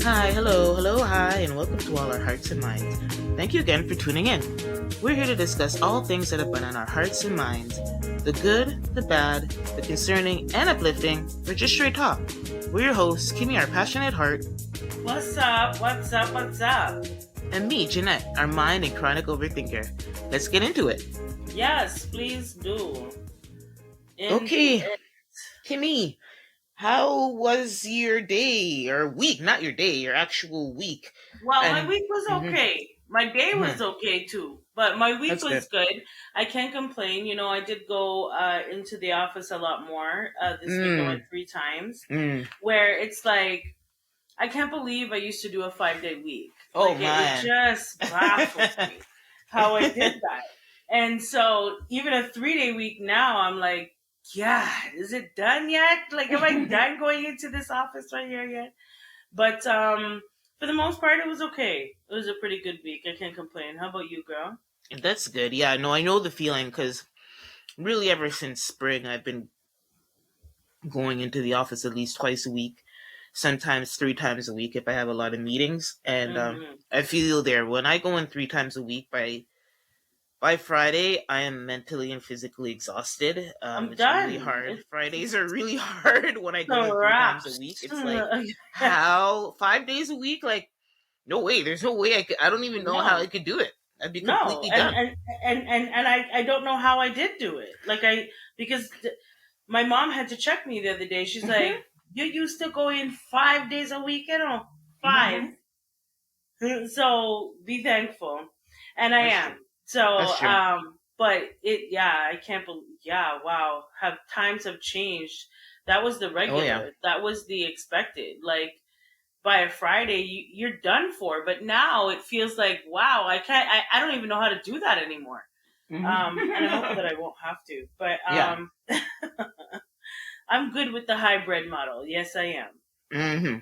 Hi, hello, hi, and welcome to all our hearts and minds. Thank you again for tuning in. We're here to discuss all things that have been on our hearts and minds, the good, the bad, the concerning, and uplifting, or just straight talk. We're your hosts, Kimmy, our passionate heart, What's up? What's up? What's up? and me, Jeanette, our mind and chronic overthinker. Let's get into it. Yes, please do. Into Okay, it. Kimmy, how was your day or week? Not your day, your actual week. Well, my And week was mhm, okay. My day was mhm, okay too, but my week that's good. was good. I can't complain. I did go into the office a lot more this week. I went Mm, 3 times, mm. where it's like I can't believe I used to do a 5-day week. Oh Like it man. just baffles me how I did that. And so even a 3-day week now, I'm like, yeah, is it done yet? Like, am I done going into this office right here yet? But for the most part, it was okay. It was a pretty good week. I can't complain. How about you, girl? That's good. Yeah, no, I know the feeling because really ever since spring, I've been going into the office at least twice a week, sometimes 3 times a week if I have a lot of meetings. And Mm-hmm. I feel there when I go in 3 times a week by Friday, I am mentally and physically exhausted. I'm It's really done. hard. Fridays It's are really hard when I go a in three wrap. times a week. It's like how 5 days a week? Like no way. There's no way I could. I don't even know how I No. could do it. I'd be No, completely and done. and and I don't know how I did do it. Like because my mom had to check me the other day. She's like, Hmm. "You used to go in 5 days a week, five." Hmm. So be thankful, and I That's true. am. So, That's true. but I can't believe. Yeah, wow, have times have changed. That was the Oh yeah. regular. That was the expected. Like by a Friday, you're done for. But now it feels like, wow, I can't. I don't even know how to do that anymore. And I hope that Hmm. I won't have to. But Yeah. I'm good with the hybrid model. Yes, I am. Hmm.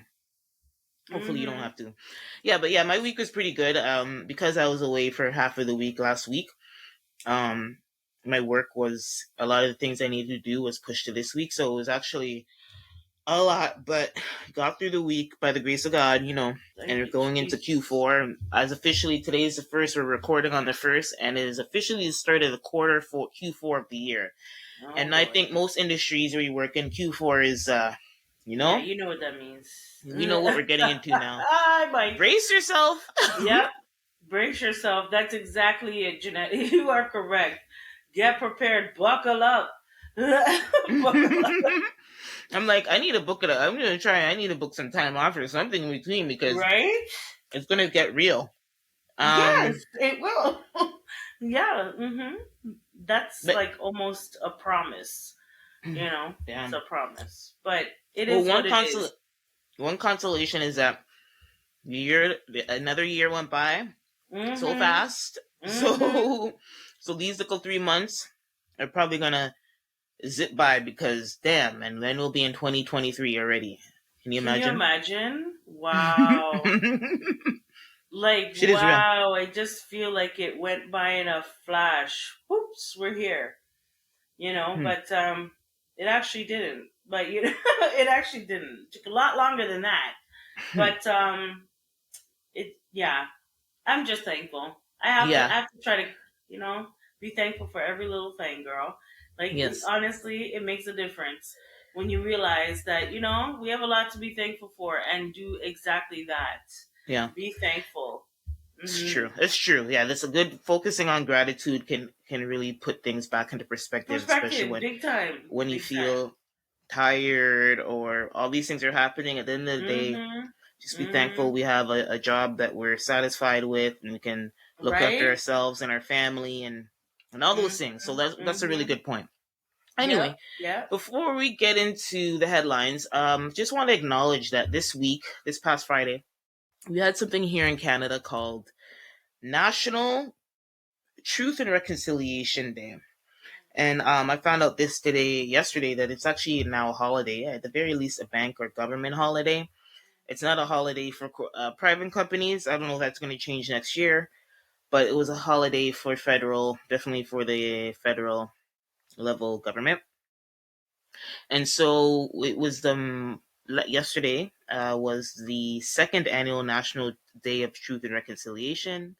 Hopefully you don't Mm-hmm. have to. Yeah, but yeah, my week was pretty good. Because I was away for half of the week last week. Um, my work was a lot of the things I needed to do was pushed to this week, so it was actually a lot, but got through the week by the grace of God, and Thank we're you, going into Jesus. Q4. As officially, today is the first, we're recording on the first, and it is officially the start of the quarter for Q4 of the year. Oh And I boy. think most industries where you work in Q4 is, you Yeah, know, you know what that means. we know what we're getting into now. I might. Brace yourself. Yep. Brace yourself. That's exactly it, Jeanette. You are correct. Get prepared. Buckle up. Buckle up. I'm like, I need to book it. I'm gonna try. I need to book some time off or something in between because Right? it's gonna get real. Yes, Um, it will. Yeah. That's but like almost a promise. It's damn. a promise. But it Well, is what it is. one consolation is that year another year went by so Mm-hmm. fast. Mm-hmm. So these little 3 months are probably gonna zip by because damn, and then we'll be in 2023 already. Can you Can you imagine? imagine? Wow. Like, Shit is real. wow, I just feel like it went by in a flash. Whoops, we're here. Hmm. But it actually didn't. But it actually didn't. It took a lot longer than that. But yeah, I'm just thankful. I Yeah. have to try to, you know, be thankful for every little thing, girl. Like Yes. honestly, it makes a difference when you realize that, we have a lot to be thankful for and do exactly that. Yeah. Be thankful. It's Mm-hmm. true. It's true. Yeah, that's a good focusing on gratitude can really put things back into perspective, especially Perspective, big time, when you big time. feel tired or all these things are happening. At the end of the day, Mm-hmm. just be thankful Mm-hmm. we have a job that we're satisfied with and we can look after Right? ourselves and our family and all those things. So Mm-hmm. that's a really Mm-hmm. good point. Yep. Anyway, Yep. before we get into the headlines, just want to acknowledge that this past Friday, we had something here in Canada called National Truth and Reconciliation Day. And I found out yesterday, that it's actually now a holiday, at the very least a bank or government holiday. It's not a holiday for private companies. I don't know if that's going to change next year, but it was a holiday for definitely for the federal level government. And so it was yesterday was the second annual National Day of Truth and Reconciliation.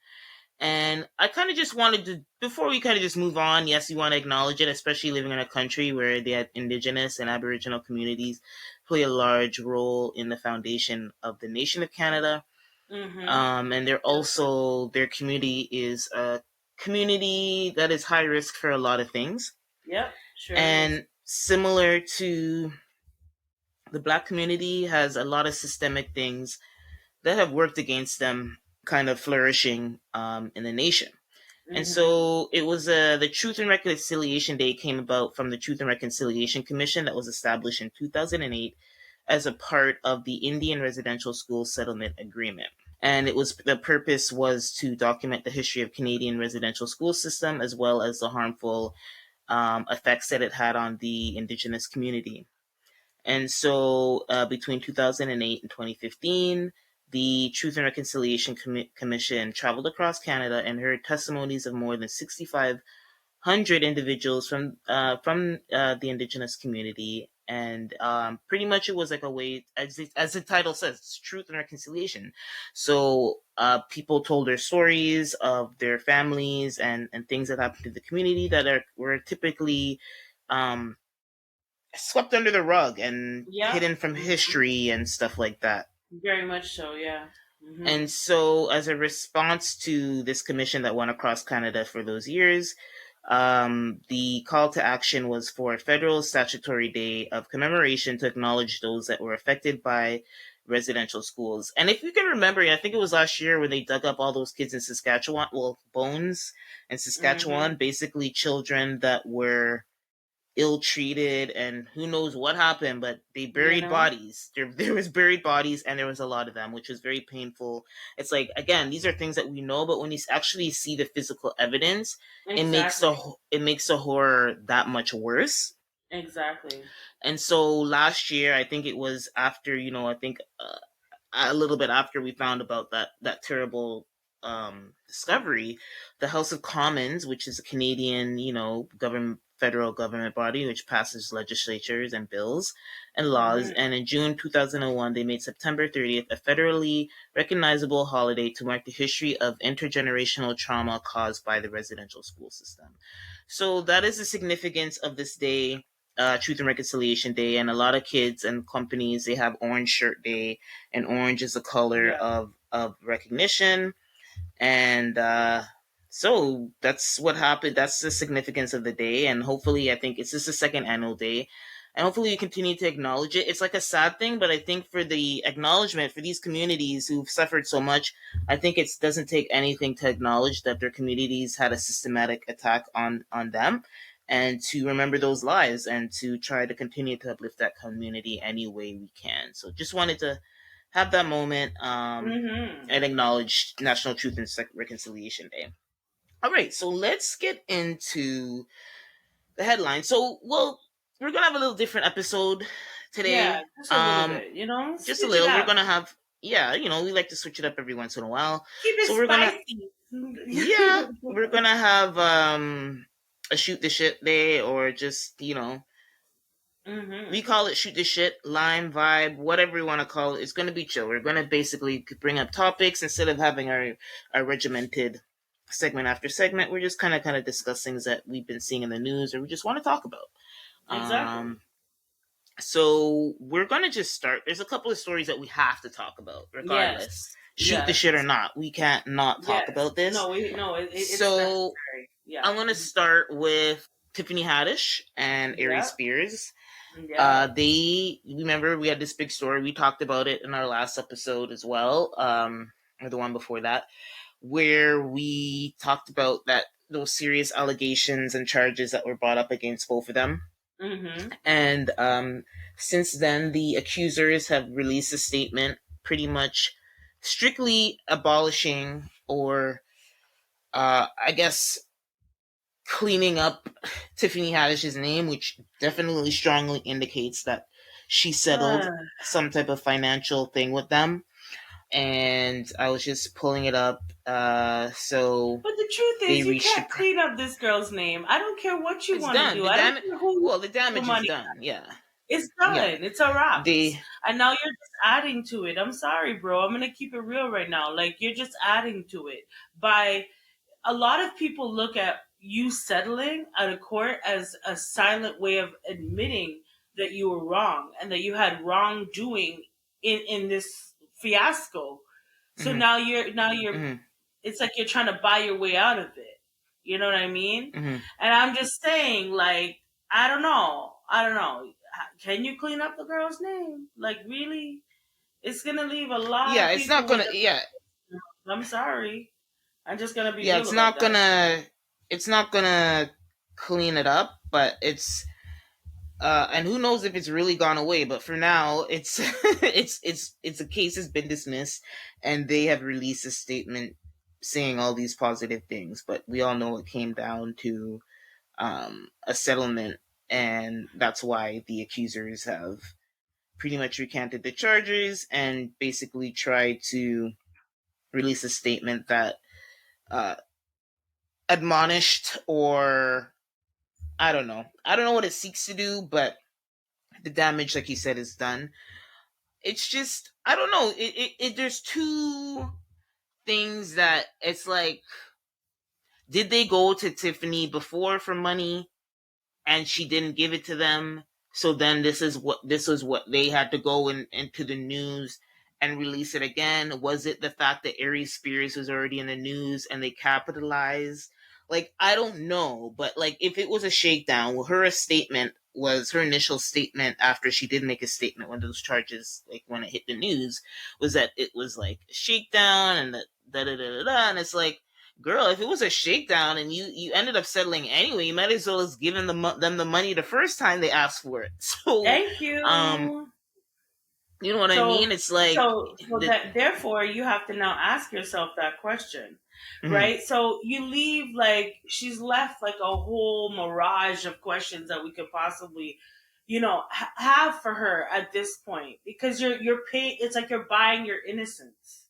And I kind of just wanted to, before we kind of just move on, yes, we want to acknowledge it, especially living in a country where the Indigenous and Aboriginal communities play a large role in the foundation of the nation of Canada. Mm-hmm. And they're also, their community is a community that is high risk for a lot of things. Yep, sure is. And similar to the Black community, has a lot of systemic things that have worked against them kind of flourishing in the nation. And Mm-hmm. so it was the Truth and Reconciliation Day came about from the Truth and Reconciliation Commission that was established in 2008 as a part of the Indian Residential School Settlement Agreement. And it was, the purpose was to document the history of Canadian residential school system as well as the harmful effects that it had on the Indigenous community. And so between 2008 and 2015, the Truth and Reconciliation Commission traveled across Canada and heard testimonies of more than 6,500 individuals from the Indigenous community. And pretty much it was like a way, as the title says, it's truth and reconciliation. So people told their stories of their families and things that happened to the community that were typically um, swept under the rug and Yep. hidden from Mm-hmm. history and stuff like that. Very much so, yeah. Mm-hmm. And so, as a response to this commission that went across Canada for those years, the call to action was for a federal statutory day of commemoration to acknowledge those that were affected by residential schools. And if you can remember, I think it was last year when they dug up all those kids in Saskatchewan, well, bones in Mm-hmm. Saskatchewan, basically children that were ill-treated and who knows what happened, but they You buried know? bodies. There was buried bodies, and there was a lot of them, which was very painful. It's like, again, these are things that we know, but when you actually see the physical evidence, Exactly. it makes the horror that much worse. Exactly. And so last year, I think it was after, I think a little bit after we found about that terrible discovery, the House of Commons, which is a Canadian, government, federal government body, which passes legislatures and bills and laws, Mm-hmm. and in June 2001, they made September 30th a federally recognizable holiday to mark the history of intergenerational trauma caused by the residential school system. So that is the significance of this day, Truth and Reconciliation Day, and a lot of kids and companies, they have Orange Shirt Day, and orange is a color Yeah. of recognition. And so that's what happened. That's the significance of the day. And hopefully, I think it's just the second annual day. And hopefully, you continue to acknowledge it. It's like a sad thing, but I think for the acknowledgement for these communities who've suffered so much, I think it doesn't take anything to acknowledge that their communities had a systematic attack on them, and to remember those lives and to try to continue to uplift that community any way we can. So just wanted to have that moment Mm-hmm. and acknowledge National Truth and Reconciliation Day. All right, so let's get into the headline. So, well, we're gonna have a little different episode Yeah, today. just a little bit, Just a Switch it little. We're up. gonna have, yeah, we like to switch it up every once in a while. Keep So it we're gonna, spicy. yeah, we're gonna have a shoot the shit day, or just we Mm-hmm. call it shoot the shit, lime vibe, whatever we want to call it. It's going to be chill. We're going to basically bring up topics instead of having our regimented segment after segment. We're just kind of discuss things that we've been seeing in the news or we just want to talk about. Exactly. Um, so we're going to just start. There's a couple of stories that we have to talk about, regardless. Yes. Shoot the Yes. shit or not, we can't not talk Yes. about this. No, it's So necessary. Yeah. I'm going to start with Tiffany Haddish and Ari Yeah. Spears. Yeah. They remember we had this big story. We talked about it in our last episode as well, or the one before that, where we talked about that those serious allegations and charges that were brought up against both of them. Mm-hmm. And since then, the accusers have released a statement, pretty much strictly abolishing or, I guess, cleaning up Tiffany Haddish's name, which definitely strongly indicates that she settled some type of financial thing with them. And I was just pulling it up. So But the truth they is, you reached. can't clean up this girl's name. I don't care what you It's want to done. do. The I don't damage. care who Well, the the damage is money. done. Yeah. It's done. Yeah, It's a wrap. they. And now you're just adding to it. I'm sorry, bro. I'm gonna keep it real right now. Like you're just adding to it by a lot of people look at you settling at a court as a silent way of admitting that you were wrong and that you had wrongdoing in this fiasco. So Mm-hmm, now you're mm-hmm, it's like you're trying to buy your way out of it. You know what I mean? mm-hmm. And I'm just saying, like, I don't know. I don't know. Can you clean up the girl's name? Like, really? It's gonna leave a lot Yeah, of it's not people with gonna. a. Yeah, I'm sorry. I'm just gonna be yeah, real about that. it's not gonna clean it up, but it's and who knows if it's really gone away, but for now it's it's a case has been dismissed, and they have released a statement saying all these positive things, but we all know it came down to a settlement, and that's why the accusers have pretty much recanted the charges and basically tried to release a statement that uh, admonished, or I don't know what it seeks to do, but the damage, like you said, is done. It's just I don't know. There's two things that it's like. Did they go to Tiffany before for money, and she didn't give it to them? So then this is what they had to go into the news and release it again. Was it the fact that Aries Spears was already in the news and they capitalized? Like, I don't know, but like if it was a shakedown, well, her initial statement after she did make a statement when those charges, like when it hit the news, was that it was like a shakedown and that da da da da da, and it's like, girl, if it was a shakedown and you ended up settling anyway, you might as well have given them the money the first time they asked for it. So, Thank um, you. you know what I So, mean? It's like so the. that therefore you have to now ask yourself that question, Mhm. right? So you leave like she's left like a whole mirage of questions that we could possibly, have for her at this point because you're paying. It's like you're buying your innocence.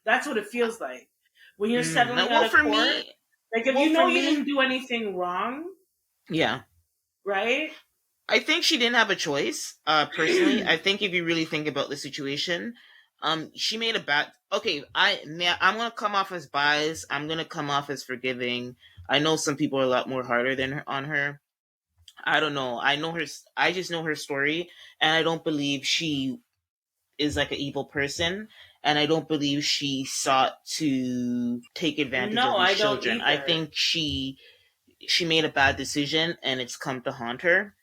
That's what it feels like when you're settling out Well, of for court. me, Like if well you for know you me, didn't do anything wrong, yeah, right? I think she didn't have a choice. Personally, I think if you really think about the situation, she made a bad. Okay, I'm gonna come off as biased. I'm gonna come off as forgiving. I know some people are a lot more harder than on her. I don't know. I know her. I just know her story, and I don't believe she is like an evil person, and I don't believe she sought to take advantage of No, these I don't children. I either. think she made a bad decision, and it's come to haunt her.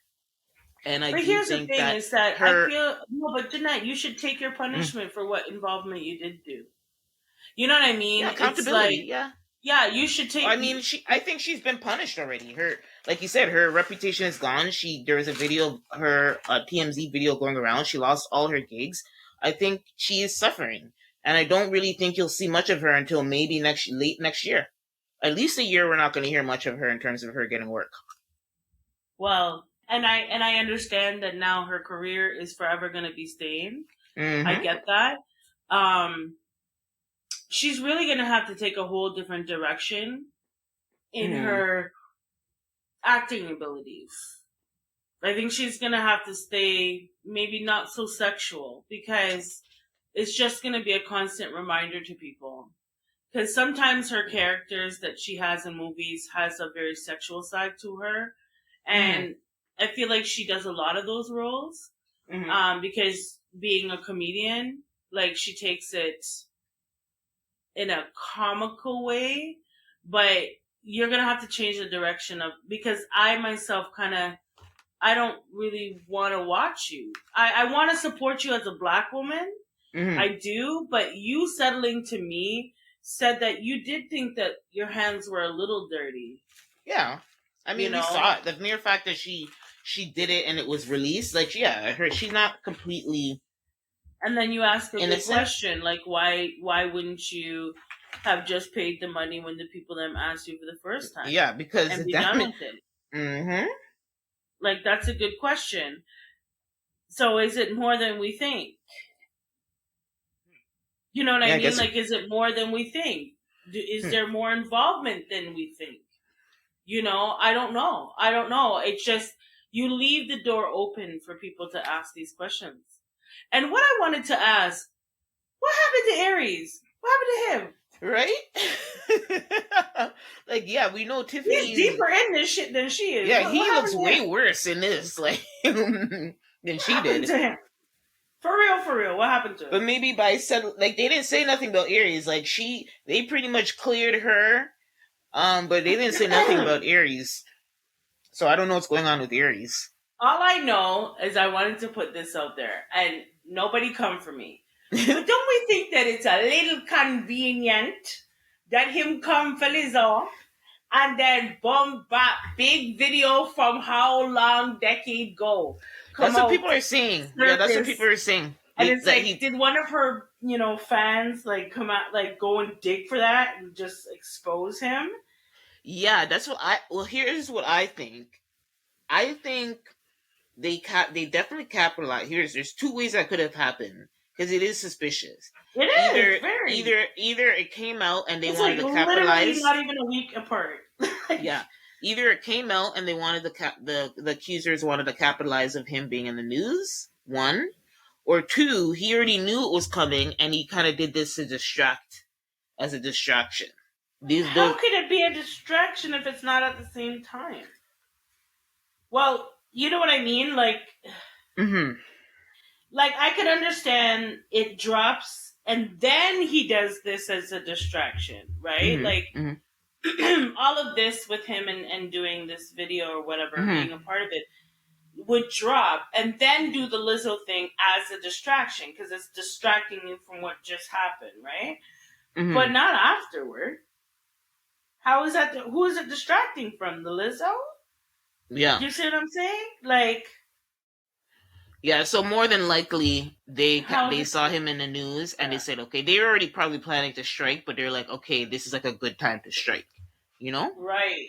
And I But do here's the think thing that is that I her. feel no, but Jeanette, you should take your Mm, punishment for what involvement you did do. You know what I mean? yeah, It's accountability. like, Yeah, yeah, you should take. I mean, I think she's been punished already. Her, like you said, her reputation is gone. There was a video of her, a TMZ video going around. She lost all her gigs. I think she is suffering, and I don't really think you'll see much of her until maybe late next year. At least a year, we're not going to hear much of her in terms of her getting work. Well, and I understand that now her career is forever going to be stained. I Mm-hmm. get that. Um, she's really going to have to take a whole different direction in Mm-hmm. her acting abilities. I think she's gonna have to stay maybe not so sexual because it's just gonna be a constant reminder to people. Because sometimes her characters that she has in movies has a very sexual side to her, Mm-hmm. and I feel like she does a lot of those roles. Mm-hmm. Because being a comedian, like she takes it in a comical way, but you're gonna have to change the direction of because I myself kind of I don't really want to watch you. I want to support you as a black woman. Mm-hmm. I do, but you settling to me said that you did think that your hands were a little dirty, Yeah, I you mean, we saw know? it. The mere fact that she did it and it was released, like, yeah, she's not completely And then you ask a good innocent. question, like why wouldn't you have just paid the money when the people them asked you for the first time Yeah, because and the be done damage. with it? Mm-hmm. Like that's a good question. So is it more than we think? You know what I Yeah, I mean? guess. Like, is it more than we think? Is Hmm. there more involvement than we think? I don't know. I don't know. It's just, you leave the door open for people to ask these questions. And what I wanted to ask, what happened to Aries? What happened to him? Right? Like, yeah, we know Tiffany's He's deeper in this shit than she is. Yeah, What he happened looks to way him? worse in this, like, than What she happened did. to him? For real, what happened to him? But maybe by said, like, they didn't say nothing about Aries. Like, they pretty much cleared her, but they didn't say nothing about Aries. So I don't know what's going on with Aries. All I know is I wanted to put this out there, and nobody come for me. But don't we think that it's a little convenient that him come for Lizzo and then boom back big video from how long decade go? That's what people are saying. Yeah, that's what people are saying. And it's like, did one of her, fans like come out, like go and dig for that and just expose him? Yeah, that's what well, here's what I think. I think they definitely capitalized. There's two ways that could have happened because it is suspicious. It is very. Either it came out and they it's wanted like to capitalize. Literally not even a week apart. Yeah, either it came out and they wanted the accusers wanted to capitalize of him being in the news. One, or two, he already knew it was coming and he kind of did this to distract, as a distraction. How could it be a distraction if it's not at the same time? Well, you know what I mean? Like, like I could understand it drops and then he does this as a distraction, right? Like, all of this with him and doing this video or whatever, being a part of it, would drop and then do the Lizzo thing as a distraction because it's distracting you from what just happened, right? But not afterward. How is that? Who is it distracting from? The Lizzo? Yeah. You see what I'm saying? Like, yeah. So more than likely, they saw him in the news and they said, okay, they were already probably planning to strike, but they're like, okay, this is like a good time to strike, Right.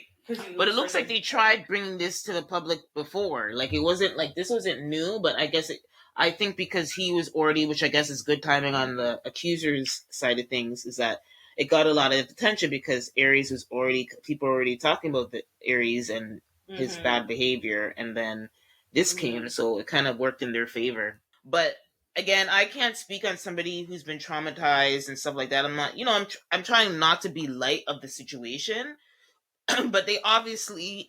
But it looks like they tried bringing this to the public before. Like it wasn't like this wasn't new, but I guess I think because he was already, which I guess is good timing on the accusers side of things, is that it got a lot of attention because Aries was people were already talking about the Aries and his bad behavior, and then this came, so it kind of worked in their favor. But again, I can't speak on somebody who's been traumatized and stuff like that. I'm not, I'm trying not to be light of the situation. But they obviously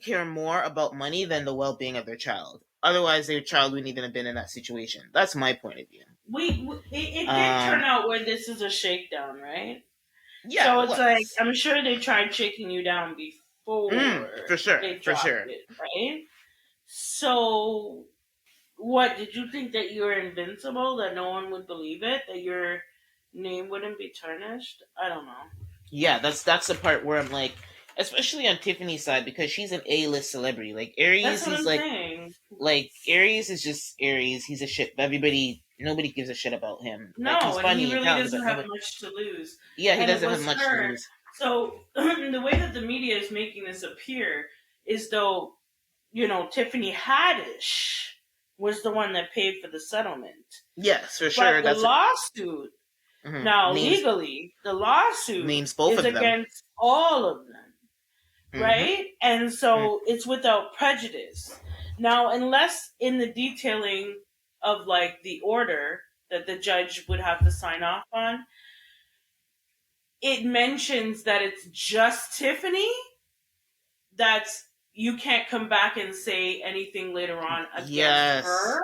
care more about money than the well-being of their child. Otherwise, their child wouldn't even have been in that situation. That's my point of view. It did turn out where this is a shakedown, right? Yeah. So it's like I'm sure they tried shaking you down before. For sure. They dropped it, right? So, what did you think that you were invincible? That no one would believe it? That your name wouldn't be tarnished? I don't know. Yeah, that's the part where I'm like, especially on Tiffany's side, because she's an A-list celebrity. Like Aries, he's like Aries is just Aries. He's a shit. Nobody gives a shit about him. No, like, he's and funny he really doesn't have much to lose. Yeah, he doesn't have much to lose. So the way that the media is making this appear is though, Tiffany Haddish was the one that paid for the settlement. Yes, for sure. But the lawsuit. Now, legally, the lawsuit names both is of them against all of them, right? And so it's without prejudice. Now, unless in the detailing of like the order that the judge would have to sign off on, it mentions that it's just Tiffany, that's you can't come back and say anything later on against her.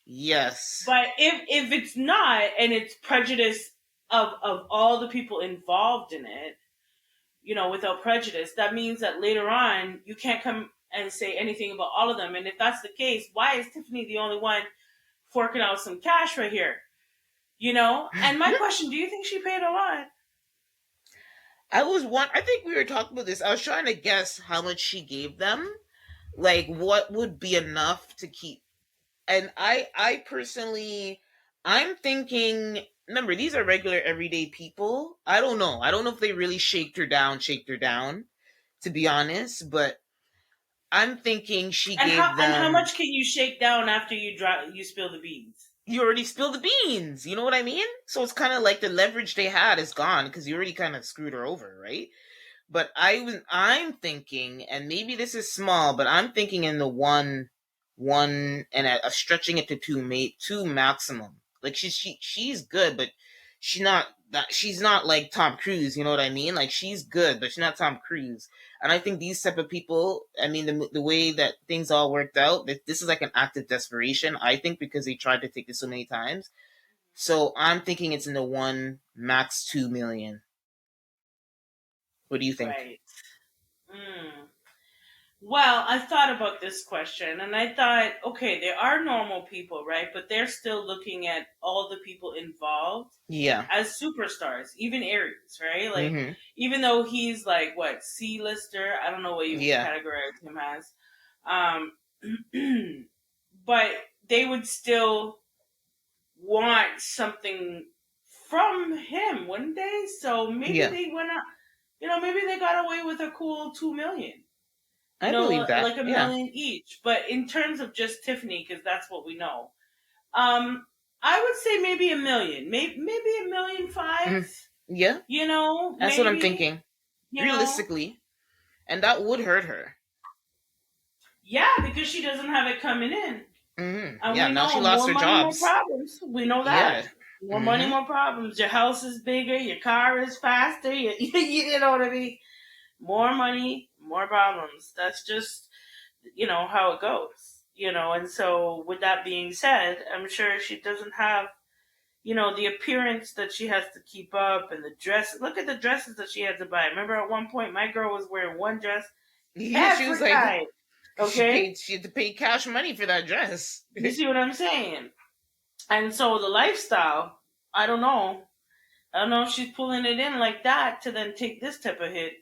Yes. But if it's not, and it's prejudice of all the people involved in it, without prejudice, that means that later on you can't come and say anything about all of them. And if that's the case, why is Tiffany the only one forking out some cash right here? And my question, do you think she paid a lot? I think we were talking about this. I was trying to guess how much she gave them. Like what would be enough to keep. And I personally, I'm thinking, remember, these are regular everyday people. I don't know if they really shaked her down, to be honest, but I'm thinking she gave them. And how much can you shake down after you spill the beans? You already spilled the beans. You know what I mean? So it's kind of like the leverage they had is gone because you already kind of screwed her over, right? But I'm thinking, and maybe this is small, but I'm thinking in the one, and stretching it to two maximum. Like she's good, but she's not like Tom Cruise. You know what I mean? Like she's good, but she's not Tom Cruise. And I think these type of people, I mean, the way that things all worked out, this is like an act of desperation. I think because they tried to take this so many times. So I'm thinking it's in the 1 max 2 million. What do you think? Right. Mm. Well, I thought about this question and I thought, okay, there are normal people, right? But they're still looking at all the people involved Yeah. as superstars, even Aries, right? Like, Mm-hmm. even though he's like, what, C-lister? I don't know what you Yeah. categorize him as. But they would still want something from him, wouldn't they? So maybe Yeah. they went out, maybe they got away with a cool 2 million, I believe that. like a Yeah. million each. But in terms of just Tiffany, because that's what we know, I would say maybe a million, maybe a million five. Mm. Yeah. That's what I'm Maybe thinking. you know, Realistically. And that would hurt her. yeah, because she doesn't have it coming in, Mm-hmm. and Yeah, we now she know lost more her money, more jobs. problems. We know that. Yeah. More money, Mm-hmm. more problems. Your house is bigger, your car is faster. You know what I mean? More money, more problems. That's just how it goes. And so with that being said, I'm sure she doesn't have the appearance that she has to keep up, and the dress. Look at the dresses that she had to buy. Remember at one point my girl was wearing one dress Yeah, she was every like, night. Okay, she had to pay cash money for that dress. you see what I'm saying? And so the lifestyle, I don't know. I don't know if she's pulling it in like that to then take this type of hit.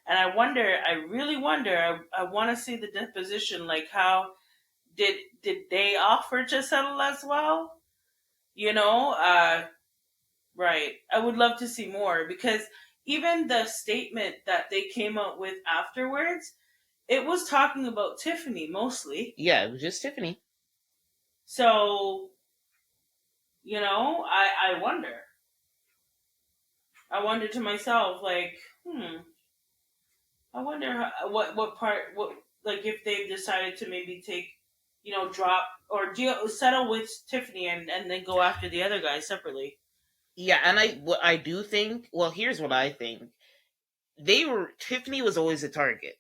And I really wonder, I want to see the deposition, like how did they offer to settle as well? Right. I would love to see more because even the statement that they came up with afterwards, it was talking about Tiffany mostly. Yeah, it was just Tiffany. So, I wonder. I wonder to myself, like, I wonder what part, like if they've decided to maybe take, drop or settle with Tiffany and then go after the other guy separately. Yeah, and what I do think, well, here's what I think. Tiffany was always a target.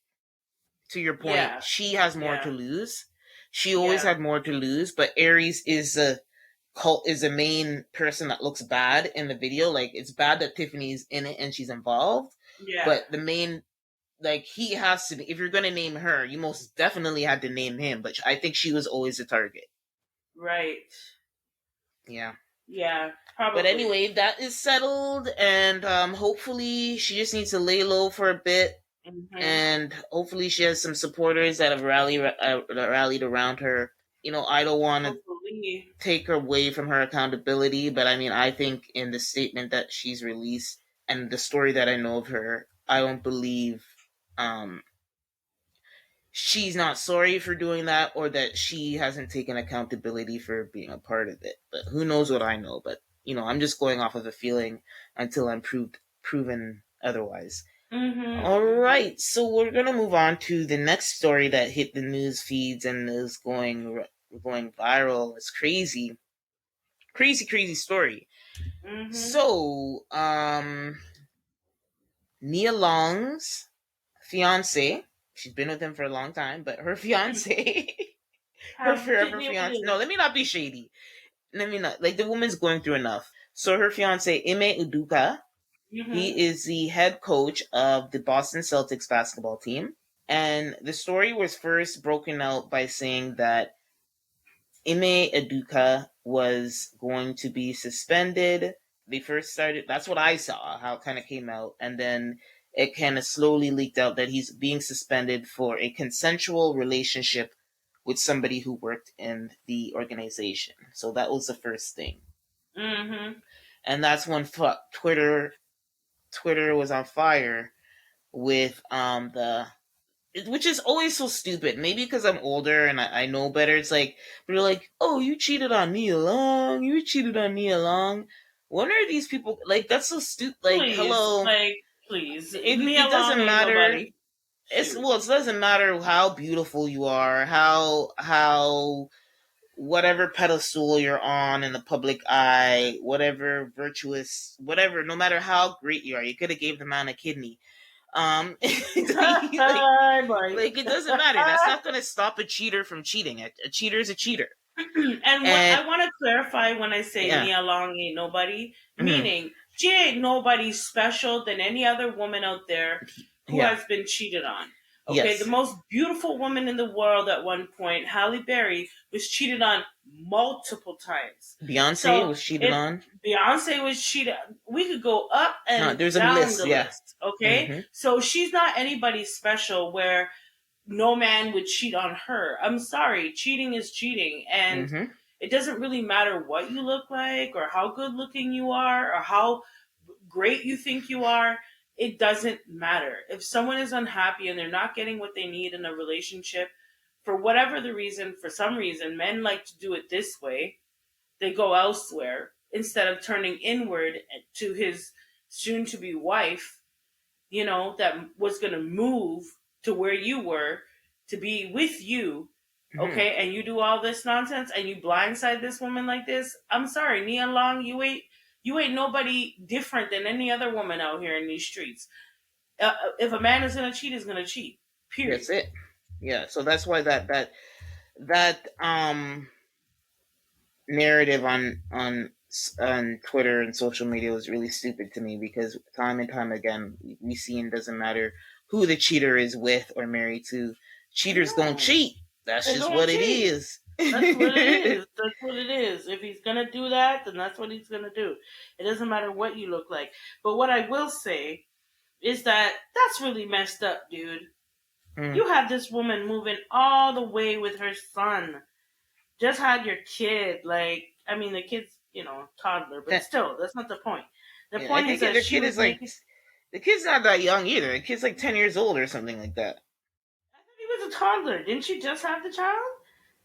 To your point, Yeah, she has more to yeah, lose. She always yeah, had more to lose, but Aries is a main person that looks bad in the video. Like it's bad that Tiffany's in it and she's involved, yeah. but the main, like, he has to be. If you're gonna name her, you most definitely had to name him. But I think she was always a target. Right. Yeah. Yeah, But probably. anyway, that is settled, and hopefully she just needs to lay low for a bit, Hmm. and hopefully she has some supporters that have rallied around her. I don't want to Hopefully. take her away from her accountability, but I mean, I think in the statement that she's released and the story that I know of her, I don't believe um, she's not sorry for doing that or that she hasn't taken accountability for being a part of it. But who knows what I know? But I'm just going off of a feeling until I'm proven otherwise. All Hmm. right, so we're gonna move on to the next story that hit the news feeds and is going viral. It's crazy, crazy, crazy story. Hmm. So, Nia Long's fiance, she's been with him for a long time, but her fiance, her Have to forever deal with fiance. No, it. let me not be shady. Let me not. Like, the woman's going through enough. So her fiance, Ime Udoka, Hmm. he is the head coach of the Boston Celtics basketball team. And the story was first broken out by saying that Ime Udoka was going to be suspended. They first started, that's what I saw, how it kind of came out. And then it kind of slowly leaked out that he's being suspended for a consensual relationship with somebody who worked in the organization. So that was the first thing. Hmm. And that's when Twitter was on fire with the which is always so stupid. Maybe because I'm older and I know better. It's like they're like, "Oh, you cheated on me along. You cheated on me along." When are these people like? That's so stupid. Like, Please, hello. like. Please, me it along doesn't ain't matter. nobody. It's Shoot. well, it doesn't matter how beautiful you are, how whatever pedestal you're on in the public eye, whatever virtuous, whatever, no matter how great you are, you could have gave the man a kidney. Like, Hi, boy. like it doesn't matter. That's not going to stop a cheater from cheating. A cheater is a cheater. And what And I want to clarify when I say yeah, Nia Long ain't nobody, hmm meaning she ain't nobody special than any other woman out there who yeah, has been cheated on. Okay, the yes. most beautiful woman in the world at one point, Halle Berry, was cheated on multiple times. Beyonce So was cheated it on. Beyonce was cheated. We could go up No, and there's a down list. the Yeah. list. Okay, hmm so she's not anybody special where no man would cheat on her. I'm sorry, cheating is cheating, and hmm it doesn't really matter what you look like or how good looking you are or how great you think you are. It doesn't matter. If someone is unhappy and they're not getting what they need in a relationship, for whatever the reason, for some reason, men like to do it this way. They go elsewhere instead of turning inward to his soon to be wife, that was going to move to where you were to be with you. hmm Okay, and you do all this nonsense and you blindside this woman like this. I'm sorry, Nia Long, you ain't nobody different than any other woman out here in these streets. If a man is gonna cheat, he's gonna cheat. That's Period. it. Yeah. So that's why that narrative on Twitter and social media was really stupid to me because time and time again we see it doesn't matter who the cheater is with or married to, cheaters gonna No, cheat. That's they're just gonna what it cheat. is. That's what it is. That's what it is. If he's gonna do that, then that's what he's gonna do. It doesn't matter what you look like. But what I will say is that that's really messed up, dude. Mm. You had this woman moving all the way with her son. Just had your kid. Like, I mean, the kid's, toddler, but That, still, that's not the point. The yeah, I point is think that the she kid was is like making. the kid's not that young either. The kid's like 10 years old or something like that. I thought he was a toddler. Didn't she just have the child?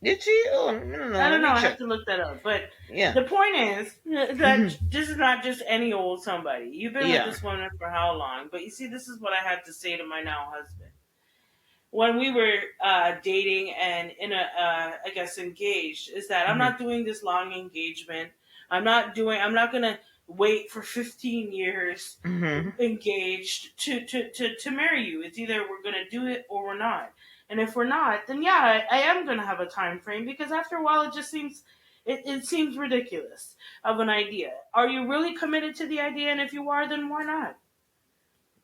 Did she? Oh no, no. I Let don't know. me I have check. to look that up. But Yeah, the point is that this is not just any old somebody. You've been with yeah. this woman for how long? But you see, this is what I had to say to my now husband. When we were dating and I guess engaged, is that I'm hmm not doing this long engagement. I'm not going to wait for 15 years hmm engaged to marry you. It's either we're going to do it or we're not. And if we're not, then yeah, I am going to have a time frame because after a while it just seems it seems ridiculous of an idea. Are you really committed to the idea? And if you are, then why not?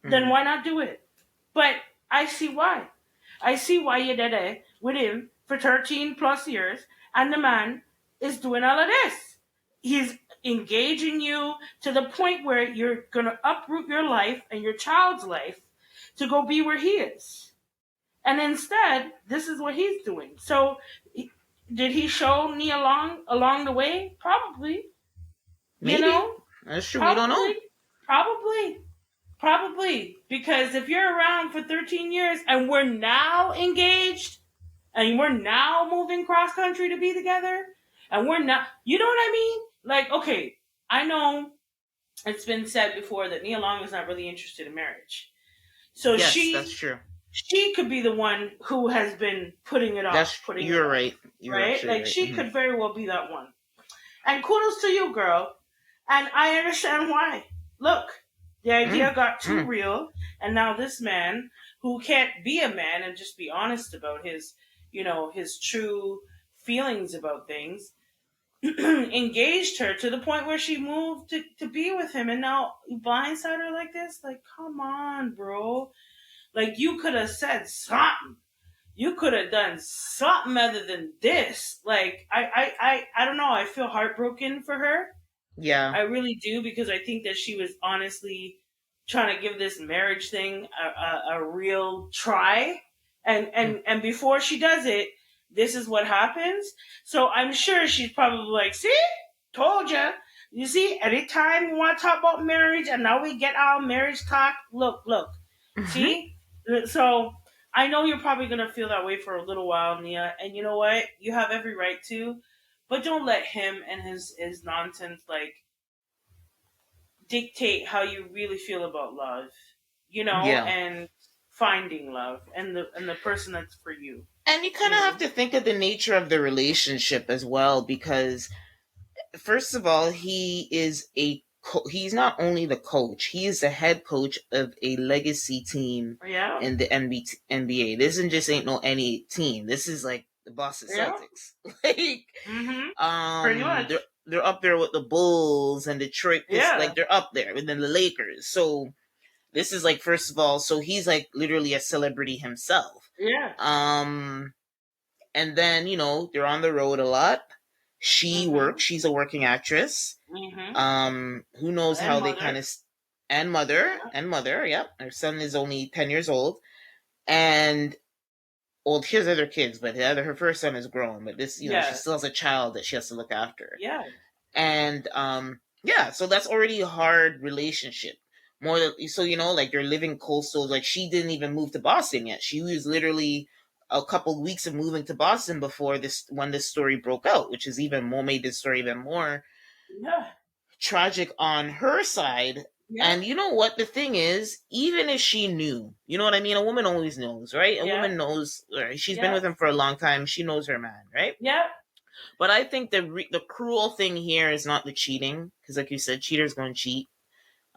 Then hmm why not do it? But I see why. I see why you did it with him for 13 plus years, and the man is doing all of this. He's engaging you to the point where you're going to uproot your life and your child's life to go be where he is. And instead, this is what he's doing. So, did he show me along the way? Probably. You Maybe know, that's true. We don't know. probably, probably. Probably because if you're around for 13 years and we're now engaged and we're now moving cross country to be together and we're not, you know what I mean? Like, okay, I know it's been said before that Nia Long is not really interested in marriage. So Yes, that's she true. she could be the one who has been That's putting it you're off, right. You're right? actually Like right. she could very well be that one. And kudos to you, girl. And I understand why. Look, the idea got too Mm. real, and now this man, who can't be a man and just be honest about his true feelings about things, engaged her to the point where she moved to be with him, and now you blindside her like this? Like, come on, bro. Like, you could have said something. You could have done something other than this. Like, I don't know. I feel heartbroken for her. Yeah. I really do because I think that she was honestly trying to give this marriage thing a real try, Mm. and before she does it, this is what happens. So I'm sure she's probably like, "See, told you." You see, anytime you want to talk about marriage, and now we get our marriage talk. Look, Mhm. see. So I know you're probably gonna feel that way for a little while, Nia. And you know what? You have every right to, but don't let him and his nonsense like dictate how you really feel about love. Yeah. and finding love and the person that's for you. And you kind of have to think of the nature of the relationship as well, because first of all, he's not only the coach, he is the head coach of a legacy team Yeah. in the NBA. This isn't just ain't no any team. This is like the Boston Yeah. Celtics. Like, Pretty much. they're up there with the Bulls and Detroit. Yeah. Like they're up there, and then the Lakers. So this is like, first of all, so he's like literally a celebrity himself. Yeah. And then they're on the road a lot. She works. She's a working actress. Who knows And how mother. they kind of and mother. Yep, her son is only 10 years old, and well, she has other kids, but her first son is grown. But this, she still has a child that she has to look after. Yeah. And so that's already a hard relationship. More so, like you're living coastal. Like she didn't even move to Boston yet. She was literally a couple weeks of moving to Boston before when this story broke out, which is even more made this story even more tragic on her side. Yeah. And you know what the thing is, even if she knew, you know what I mean, a woman always knows, right? A woman knows, right? She's been with him for a long time. She knows her man, right? Yeah. But I think the cruel thing here is not the cheating, because like you said, cheaters going to cheat.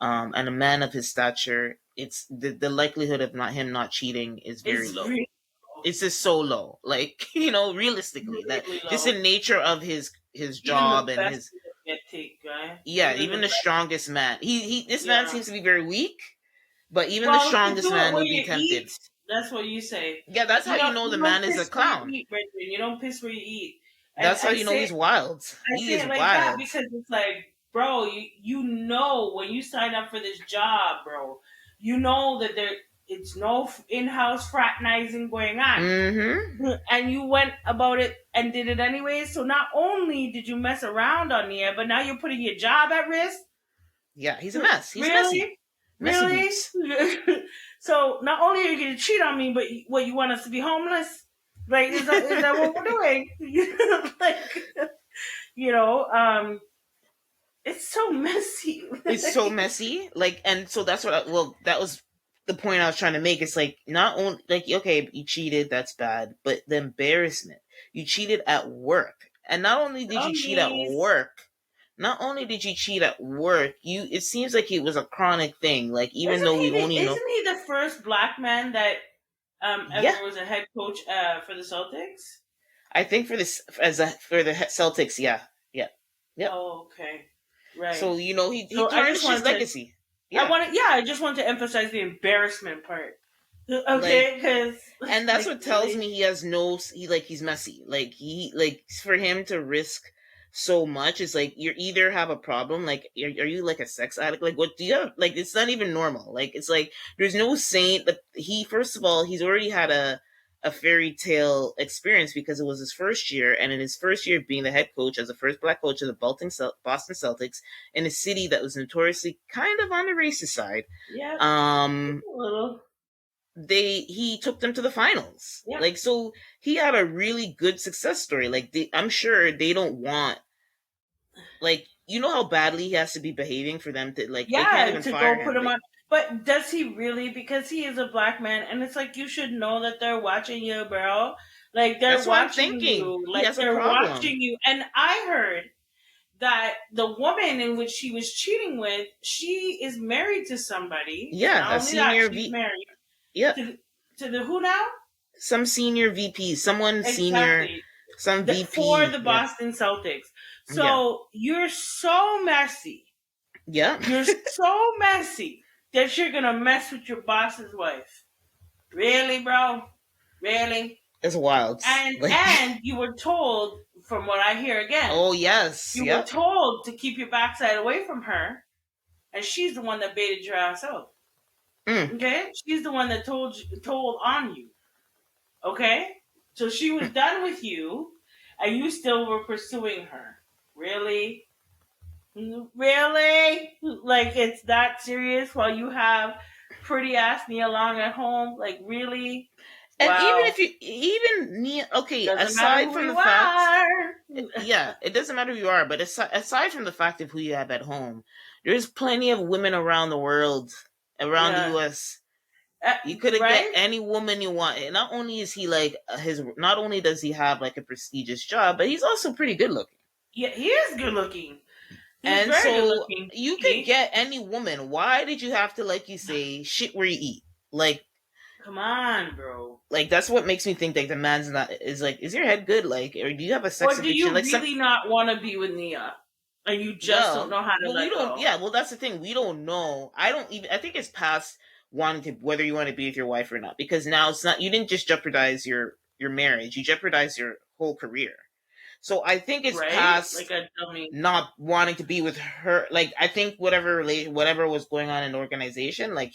And a man of his stature, it's the likelihood of him not cheating is very low. It's just so low, like realistically, that just the nature of his job and his even the strongest man. This man seems to be very weak, but even the strongest man would be tempted. That's what you say. Yeah, that's how you know the man is a clown. You don't piss where you eat. That's how you know he's wild. He is wild. That because it's like, bro, you know when you sign up for this job, bro, you know that it's no in-house fraternizing going on. And you went about it and did it anyway. So not only did you mess around on the air, but now you're putting your job at risk. Yeah, he's a mess. He's really? Messy. Really? So not only are you going to cheat on me, but what, you want us to be homeless? Like, is that what we're doing? It's so messy. It's so messy. Like, and so that's that was the point I was trying to make. It's like, not only, like, okay, you cheated, that's bad, but the embarrassment. You cheated at work. And not only did you cheat at work, it seems like it was a chronic thing. Like, even though we only know. Isn't he the first black man that ever was a head coach for the Celtics? I think for the Celtics, yeah. Oh, okay. Right. So, he tarnished his legacy. Yeah. I just want to emphasize the embarrassment part. Okay, because and that's what tells me he has he's messy. Like for him to risk so much, it's like you either have a problem, like are you like a sex addict? Like, what do you have? Like, it's not even normal. Like, it's like there's no saint. But first of all, he's already had a fairy tale experience because it was his first year, and in his first year being the head coach as the first black coach of the Boston Celtics in a city that was notoriously kind of on the racist side. Yeah. A little. He took them to the finals. Yeah. Like, so he had a really good success story. Like, I'm sure they don't want, like, how badly he has to be behaving for them to, like, they can't even fire him. Put him on. But does he really? Because he is a black man, and it's like, you should know that they're watching you, bro. Like, they're watching you. Like, they're watching you. And I heard that the woman in which she was cheating with, she is married to somebody. Yeah, a senior VP. Married. Yeah. To the who now? Some senior VP. Someone senior. Some VP. For the Boston Celtics. So you're so messy. Yeah. You're so messy that you're going to mess with your boss's wife. Really, bro? Really? It's wild. And you were told, from what I hear again. Oh, yes. You were told to keep your backside away from her. And she's the one that baited your ass out. Okay? She's the one that told on you. Okay? So she was done with you, and you still were pursuing her. Really? Really? Like, it's that serious while you have pretty ass Nia Long at home? Like, really? And even if you, okay, aside from the fact, yeah, it doesn't matter who you are, but aside from the fact of who you have at home, there's plenty of women around the world, around the U.S., You could have get Right? any woman you want. And not only is he like his, not only does he have like a prestigious job, but he's also pretty good looking. Yeah, he is good looking. He's And very good so looking. you could get any woman. Why did you have to, like you say, shit where you eat? Come on, bro. That's what makes me think that the man's not is like, is your head good? Like, or do you have a sex Or do addiction? you Like some, really not want to be with Nia? And you just don't well, know how to well, we let don't. go? Yeah, well, that's the thing. We don't know. I don't even. I think it's past wanting to whether you want to be with your wife or not, because now it's not. You didn't just jeopardize your marriage. You jeopardize your whole career. So I think it's Right? Like past a dummy. not wanting to be with her. Like I think whatever was going on in the organization, like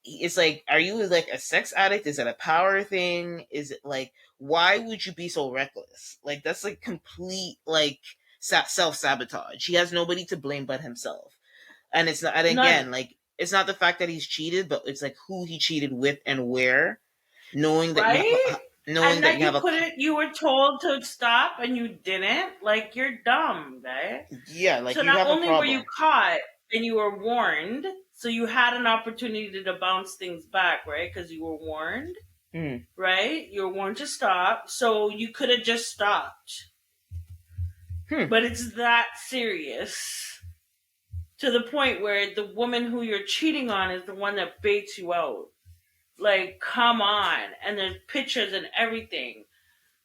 it's like, are you like a sex addict? Is it a power thing? Is it like, why would you be so reckless? Like that's like complete like self-sabotage. He has nobody to blame but himself. And it's not, and None. again, like it's not the fact that he's cheated, but it's like who he cheated with and where, knowing that you have Right? knowing And that that you have you a, couldn't, you were told to stop and you didn't? Like, you're dumb, guy. yeah, like So you not have a only were you problem. caught and you were warned, so you had an opportunity to bounce things back, right? Because you were warned, Mm. right? You were warned to stop, so you could have just stopped. But it's that serious to the point where the woman who you're cheating on is the one that baits you out. Like, come on. And there's pictures and everything.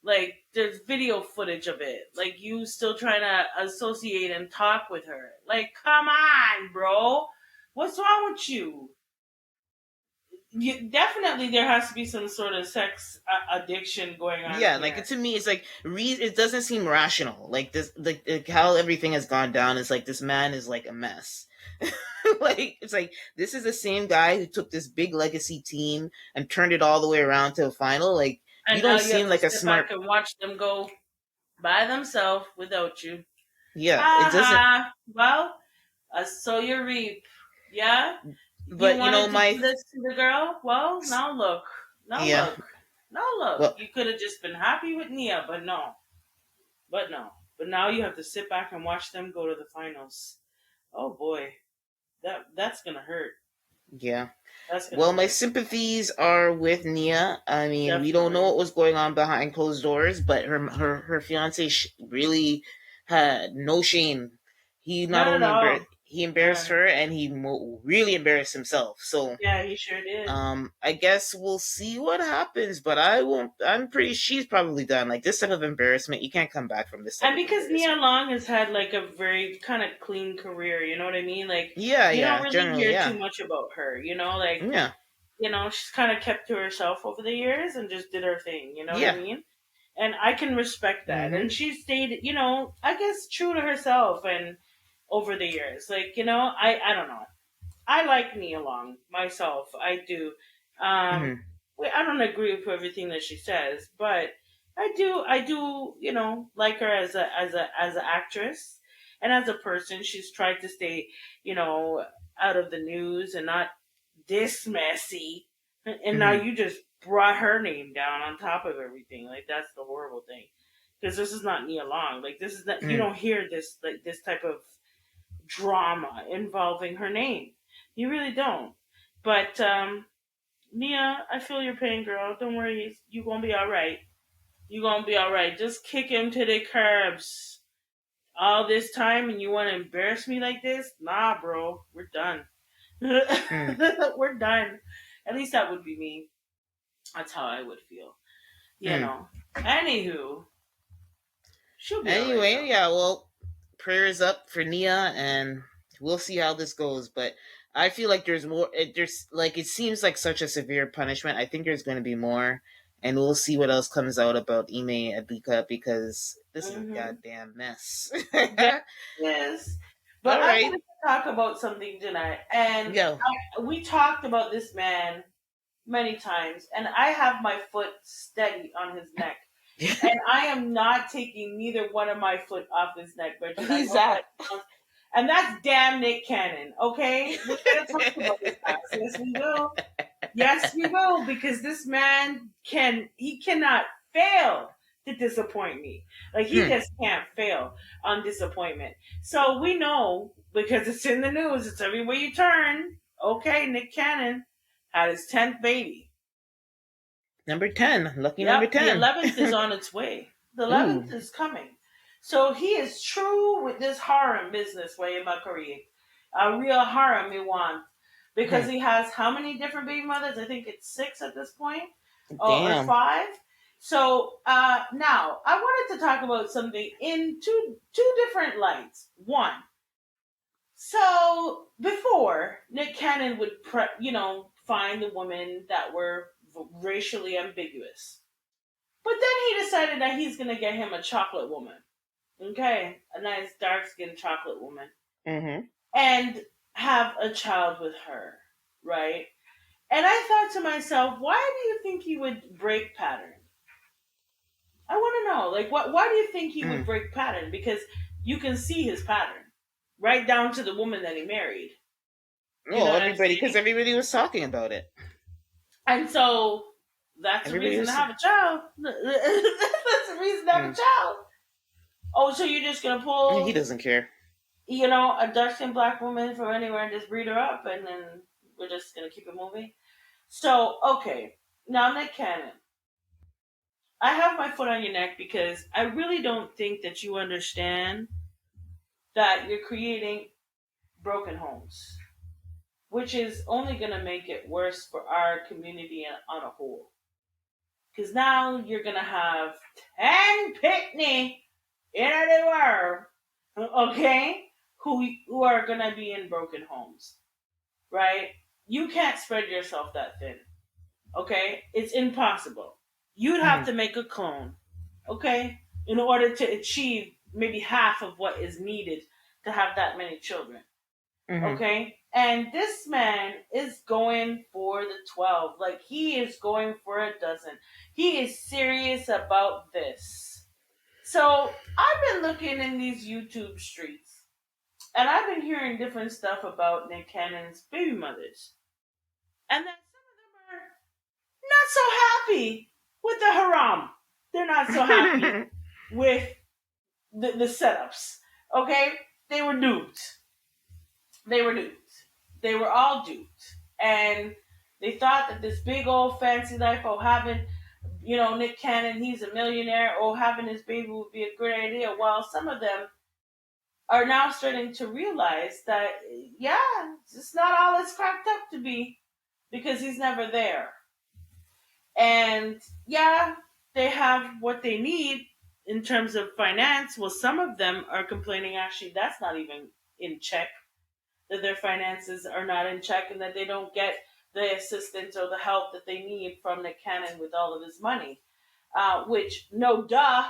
Like, there's video footage of it. Like, you still trying to associate and talk with her. Like, come on, bro. What's wrong with you? Definitely, there has to be some sort of sex addiction going on Yeah, like here. to me, it's like it doesn't seem rational. Like this, like how everything has gone down is like this man is like a mess. Like it's like this is the same guy who took this big legacy team and turned it all the way around to a final. Like you And now don't you have seem to like a sit back smart. and watch them go by themselves without you. Yeah, it doesn't. Haha. Well, so you reap. Yeah? You But you know wanted to do my this to the girl? Well, now look. Now yeah. look. Now look. Well, You could have just been happy with Nia, but no. But no. But now you have to sit back and watch them go to the finals. Oh boy. That's gonna hurt. yeah. That's gonna Well, my hurt. sympathies are with Nia. I mean, we don't know Definitely. what was going on behind closed doors, but her fiance really had no shame. He not Not at only all. he embarrassed None. her, and he really embarrassed himself. So, Yeah, he sure did. I guess we'll see what happens. But I won't. I'm pretty. She's probably done. Like this type of embarrassment, you can't come back from this type And of because Nia embarrassment. Long has had like a very kind of clean career, you know what I mean? Like, Yeah, you don't yeah. really Generally, hear yeah, too much about her, you know? Like, yeah, she's kind of kept to herself over the years and just did her thing, you know what I yeah. mean? And I can respect that. Mm-hmm. And she stayed, I guess true to herself and over the years. Like, I don't know. I like Nia Long myself. I do. Um, Mm-hmm. I don't agree with everything that she says, but I do, like her as an actress and as a person. She's tried to stay, out of the news and not this messy. And now Mm-hmm. you just brought her name down on top of everything. Like, that's the horrible thing. Because this is not Nia Long. Like, this is not, you Mm-hmm. don't hear this, like, this type of drama involving her name. You really don't. But, Nia, I feel your pain, girl. Don't worry. You gonna be alright. You gonna be alright. Just kick him to the curbs. All this time and you want to embarrass me like this? Nah, bro. We're done. Mm-hmm. We're done. At least that would be me. That's how I would feel. Mm-hmm. Anywho, she'll be alright Anyway, though. yeah, well, prayers up for Nia, and we'll see how this goes. But I feel like there's more. There's like it seems like such a severe punishment. I think there's going to be more, and we'll see what else comes out about Ime Adika because this is a Mm-hmm. goddamn mess. Yes, yes. But All I right, wanted to talk about something tonight, and go. we talked about this man many times, and I have my foot steady on his neck. And I am not taking neither one of my foot off his neck, Bridget. I Who's know that? that. And that's damn Nick Cannon, okay? We're going to talk about this now. Yes, we will. Yes, we will, because this man he cannot fail to disappoint me. Like, he Hmm. just can't fail on disappointment. So we know, because it's in the news, it's everywhere you turn. Okay, Nick Cannon had his 10th baby. Number 10. Lucky number Yep, the 10. 11th is on its way. The Ooh. 11th is coming. So he is true with this harem business way in Korea. A real harem he wants. Because he has how many different baby mothers? I think it's 6 at this point. Or Damn. 5. So now I wanted to talk about something in two different lights. One, so before Nick Cannon would find the women that were racially ambiguous. But then he decided that he's going to get him a chocolate woman. Okay? A nice dark-skinned chocolate woman. Mm-hmm. And have a child with her. Right? And I thought to myself, why do you think he would break pattern? I want to know. Like, why do you think he would break pattern? Because you can see his pattern. Right down to the woman that he married. No, everybody, because everybody was talking about it. And so that's the reason to have a child. That's the reason to have a child. Oh, so you're just going to pull... He doesn't care. A dark-skinned black woman from anywhere and just breed her up, and then we're just going to keep it moving? So, okay. Now, Nick Cannon. I have my foot on your neck because I really don't think that you understand that you're creating broken homes, which is only going to make it worse for our community on a whole. Because now you're going to have 10 pitney in the world, okay, who are going to be in broken homes, right? You can't spread yourself that thin, okay? It's impossible. You'd have to make a clone, okay, in order to achieve maybe half of what is needed to have that many children. Okay? And this man is going for the 12. Like, he is going for a dozen. He is serious about this. So, I've been looking in these YouTube streets, and I've been hearing different stuff about Nick Cannon's baby mothers. And then some of them are not so happy with the haram. They're not so happy with the setups. Okay? They were duped. They were all duped. And they thought that this big old fancy life of having, Nick Cannon, he's a millionaire, having his baby would be a great idea. While some of them are now starting to realize that, it's not all it's cracked up to be because he's never there. And, they have what they need in terms of finance. Well, some of them are complaining, actually, that's not even in check. That their finances are not in check and that they don't get the assistance or the help that they need from Nick Cannon with all of his money. Which, no duh,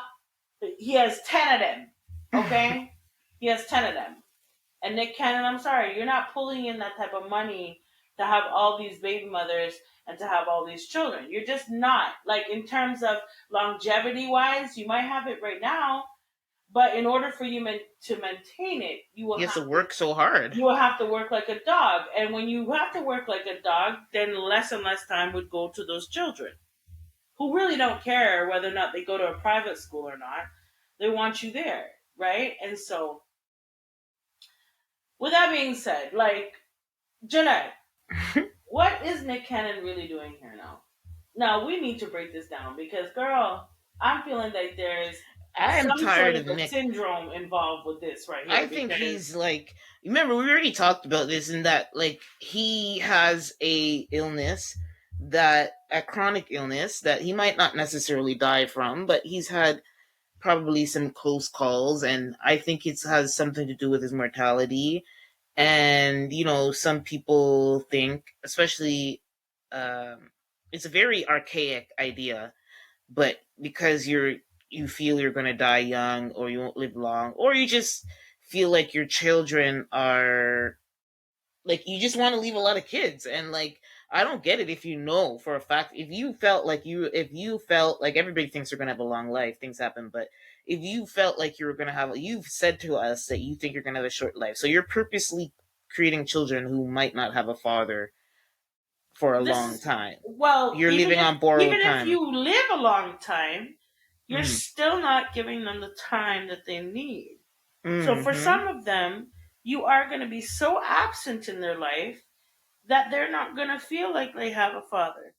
he has 10 of them, okay? He has 10 of them. And Nick Cannon, I'm sorry, you're not pulling in that type of money to have all these baby mothers and to have all these children. You're just not. Like, in terms of longevity-wise, you might have it right now, but in order for you to maintain it, you will have to work so hard. You will have to work like a dog. And when you have to work like a dog, then less and less time would go to those children who really don't care whether or not they go to a private school or not. They want you there, right? And so, with that being said, like, Jeanette, what is Nick Cannon really doing here now? Now, we need to break this down because, girl, I'm feeling like there's I'm tired of Nick. Syndrome involved with this right here. I think he's like, remember, we already talked about this, in that, like, he has a chronic illness that he might not necessarily die from, but he's had probably some close calls, and I think it has something to do with his mortality. And, some people think, especially, it's a very archaic idea, but because you feel you're going to die young, or you won't live long, or you just feel like your children are, like, you just want to leave a lot of kids. And, like, I don't get it if you know for a fact, if you felt like everybody thinks you're going to have a long life, things happen, but if you felt like you were going to have, you've said to us that you think you're going to have a short life, so you're purposely creating children who might not have a father for a long time. Well, you're living on borrowed time. Even if you live a long time, you're still not giving them the time that they need. So for some of them, you are going to be so absent in their life that they're not gonna feel like they have a father.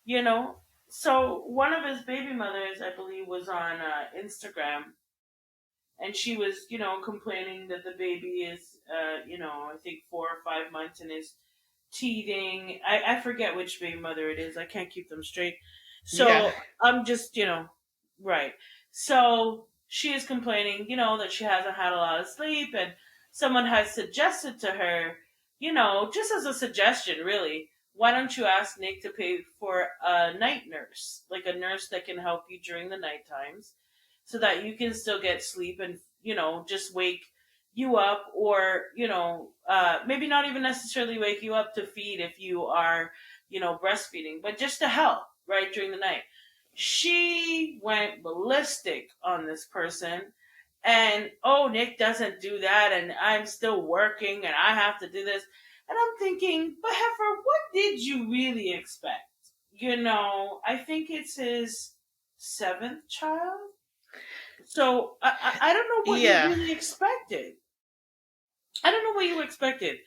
You know. So one of his baby mothers, I believe, was on Instagram, and she was, complaining that the baby is, I think 4 or 5 months and is teething. I forget which baby mother it is. I can't keep them straight. Yeah. So I'm just, right. So she is complaining, that she hasn't had a lot of sleep, and someone has suggested to her, just as a suggestion, really, why don't you ask Nick to pay for a night nurse, like a nurse that can help you during the night times, so that you can still get sleep and, just wake you up, or maybe not even necessarily wake you up to feed if you are, breastfeeding, but just to help right during the night. She went ballistic on this person, and oh, Nick doesn't do that, and I'm still working and I have to do this. And I'm thinking, but Heifer, what did you really expect? I think it's his seventh child. So I don't know what you Yeah. really expected. I don't know what you expected.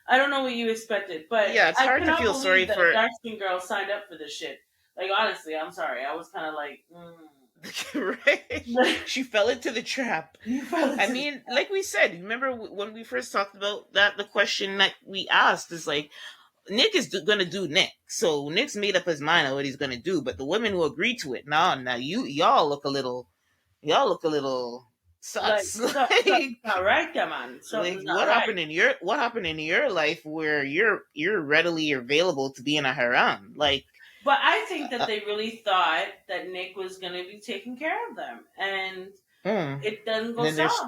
I don't know what you expected, but Yeah, it's I hard to cannot feel sorry believe that a for. dark skin girl signed up for this shit. Like, honestly, I'm sorry. I was kind of like, Right? She fell into the trap. you fell I into the. mean, like we said, remember when we first talked about that? The question that we asked is like, Nick is gonna do Nick, so Nick's made up his mind on what he's gonna do. But the women who agree to it, now y'all look a little Like, sus. something's not right, there, man. Like Something's not what right. happened in your life where you're readily available to be in a harem? Like, But I think that uh, they really thought that Nick was going to be taking care of them. And hmm. it doesn't And go then so. there's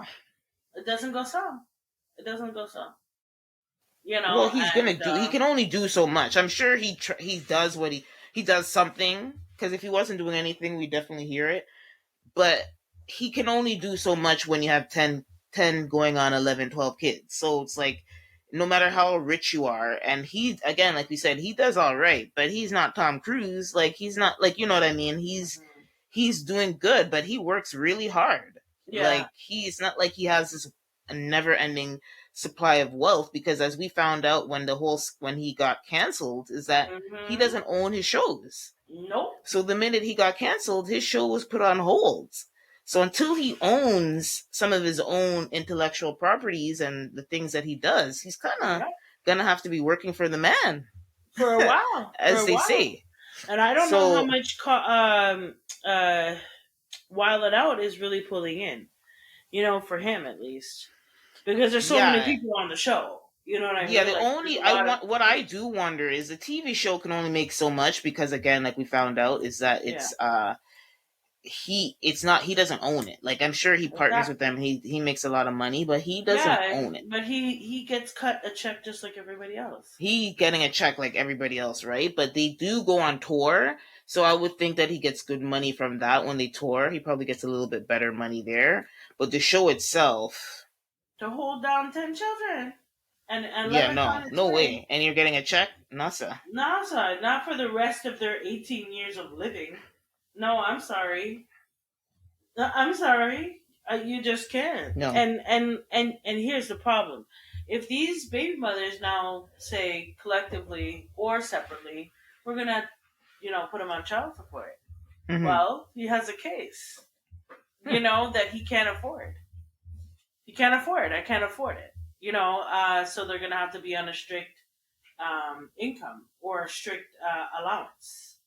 It doesn't go so. It doesn't go so. well, he's gonna And do. He can only do so much. I'm sure he does what he does something. Because if he wasn't doing anything, we definitely hear it. But he can only do so much when you have 10 going on 11, 12 kids. So it's like, no matter how rich you are, and he, again, like we said, he does all right, but he's not Tom Cruise. Like, he's not, like, you know what I mean? Mhm. He's doing good, but he works really hard. Yeah. Like, he's not like he has this never ending supply of wealth, because as we found out when he got canceled, is that he Hmm. doesn't own his shows. Nope. So the minute he got canceled, his show was put on hold. So until he owns some of his own intellectual properties and the things that he does, he's kind of Yeah. gonna have to be working for the man, For a while. For as a they while. say. And I don't know how So much Wild It Out is really pulling in, for him at least. Because there's so many yeah, people on the show. You know what I yeah. mean? The Like, there's only a I lot of want what I do wonder is the TV show can only make so much, because again, like we found out, is that yeah, it's not, he doesn't own it. Like, I'm sure he partners with exactly. them. He makes a lot of money, but he doesn't Yeah, own it. but he gets cut a check just like everybody else. He getting a check like everybody else, right? But they do go on tour, so I would think that he gets good money from that when they tour. He probably gets a little bit better money there. But the show itself, To hold down 10 children and let yeah, it on no, its no way. way. And you're getting a check, NASA. No, sorry, not for the rest of their 18 years of living. No, I'm sorry. No, I'm sorry. You just can't. No. And here's the problem: if these baby mothers now say collectively or separately, we're gonna, put him on child support. Mm-hmm. Well, he has a case, that he can't afford. He can't afford. I can't afford it. So they're gonna have to be on a strict income or a strict allowance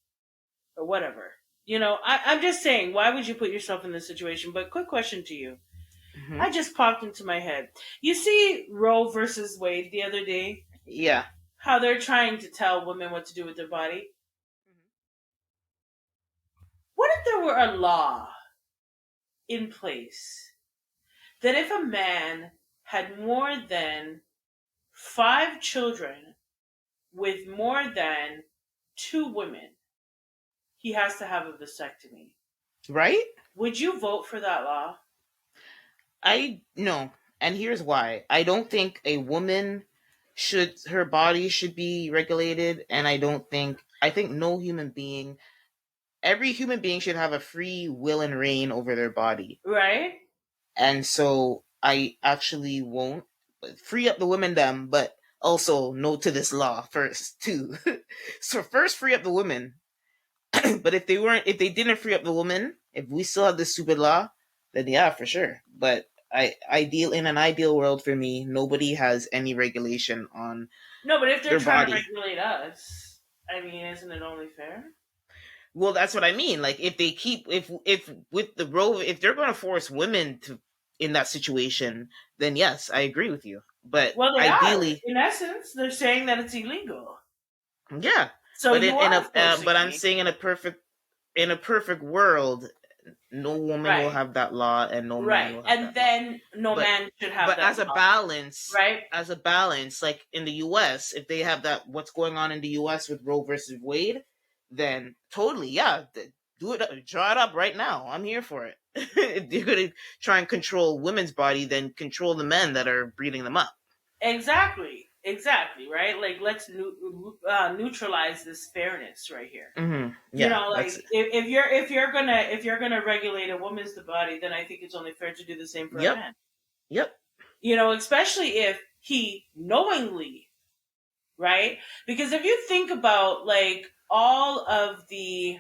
or whatever. I'm just saying, why would you put yourself in this situation? But quick question to you. Mm-hmm. I just popped into my head. You see Roe versus Wade the other day? Yeah. How they're trying to tell women what to do with their body? What if there were a law in place that if a man had more than 5 children with more than 2 women, he has to have a vasectomy? Right? Would you vote for that law? I no. And here's why. I don't think a woman her body should be regulated, and I think no human being, every human being should have a free will and reign over their body. Right? And so I actually won't free up the women them, but also no to this law first too. So first free up the women. But if they didn't free up the woman, if we still have this stupid law, then yeah, for sure. But in an ideal world for me, nobody has any regulation on No, but if they're their trying to body. regulate us, I mean, isn't it only fair? Well, that's what I mean. Like if they keep if with the Roe, if they're going to force women to in that situation, then yes, I agree with you. But Well, they are. ideally, In essence, they're saying that it's illegal. yeah. So But you in are a but forcing I'm me. saying in a perfect world, no woman will Right. have that law and no man Right. will have And that law. then no But man should have but that law. Right? as a balance, like in the U.S., if they have that, what's going on in the U.S. with Roe versus Wade, then totally, yeah, do it, draw it up right now. I'm here for it. If you're gonna try and control women's body, then control the men that are breeding them up. Exactly. Exactly. Right? Like, let's neutralize this fairness right here. You Yeah, know, like that's if you're gonna regulate a woman's body, then I think it's only fair to do the same for a yep, man. yep. You know, especially if he knowingly, right? Because if you think about like all of the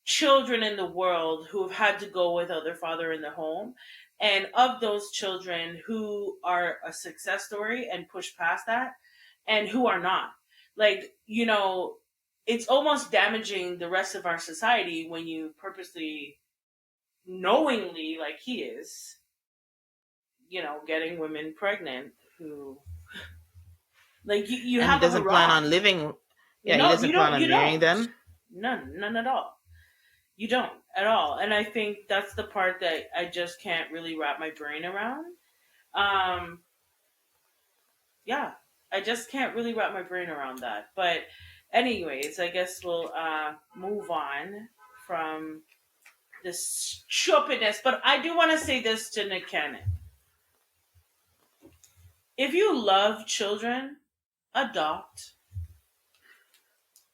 children in the world who have had to go without their father in the home, and of those children who are a success story and push past that, and who are not, like, it's almost damaging the rest of our society when you purposely, knowingly, like he is, getting women pregnant who, like, you And he have a doesn't plan hurrah. on living. Yeah, he No, doesn't you plan don't. on You marrying don't. them. None at all. You don't at all. And I think that's the part that I just can't really wrap my brain around. Um, yeah, I just can't really wrap my brain around that. But, anyways, I guess we'll move on from this stupidness. But I do want to say this to Nick Cannon: if you love children, adopt.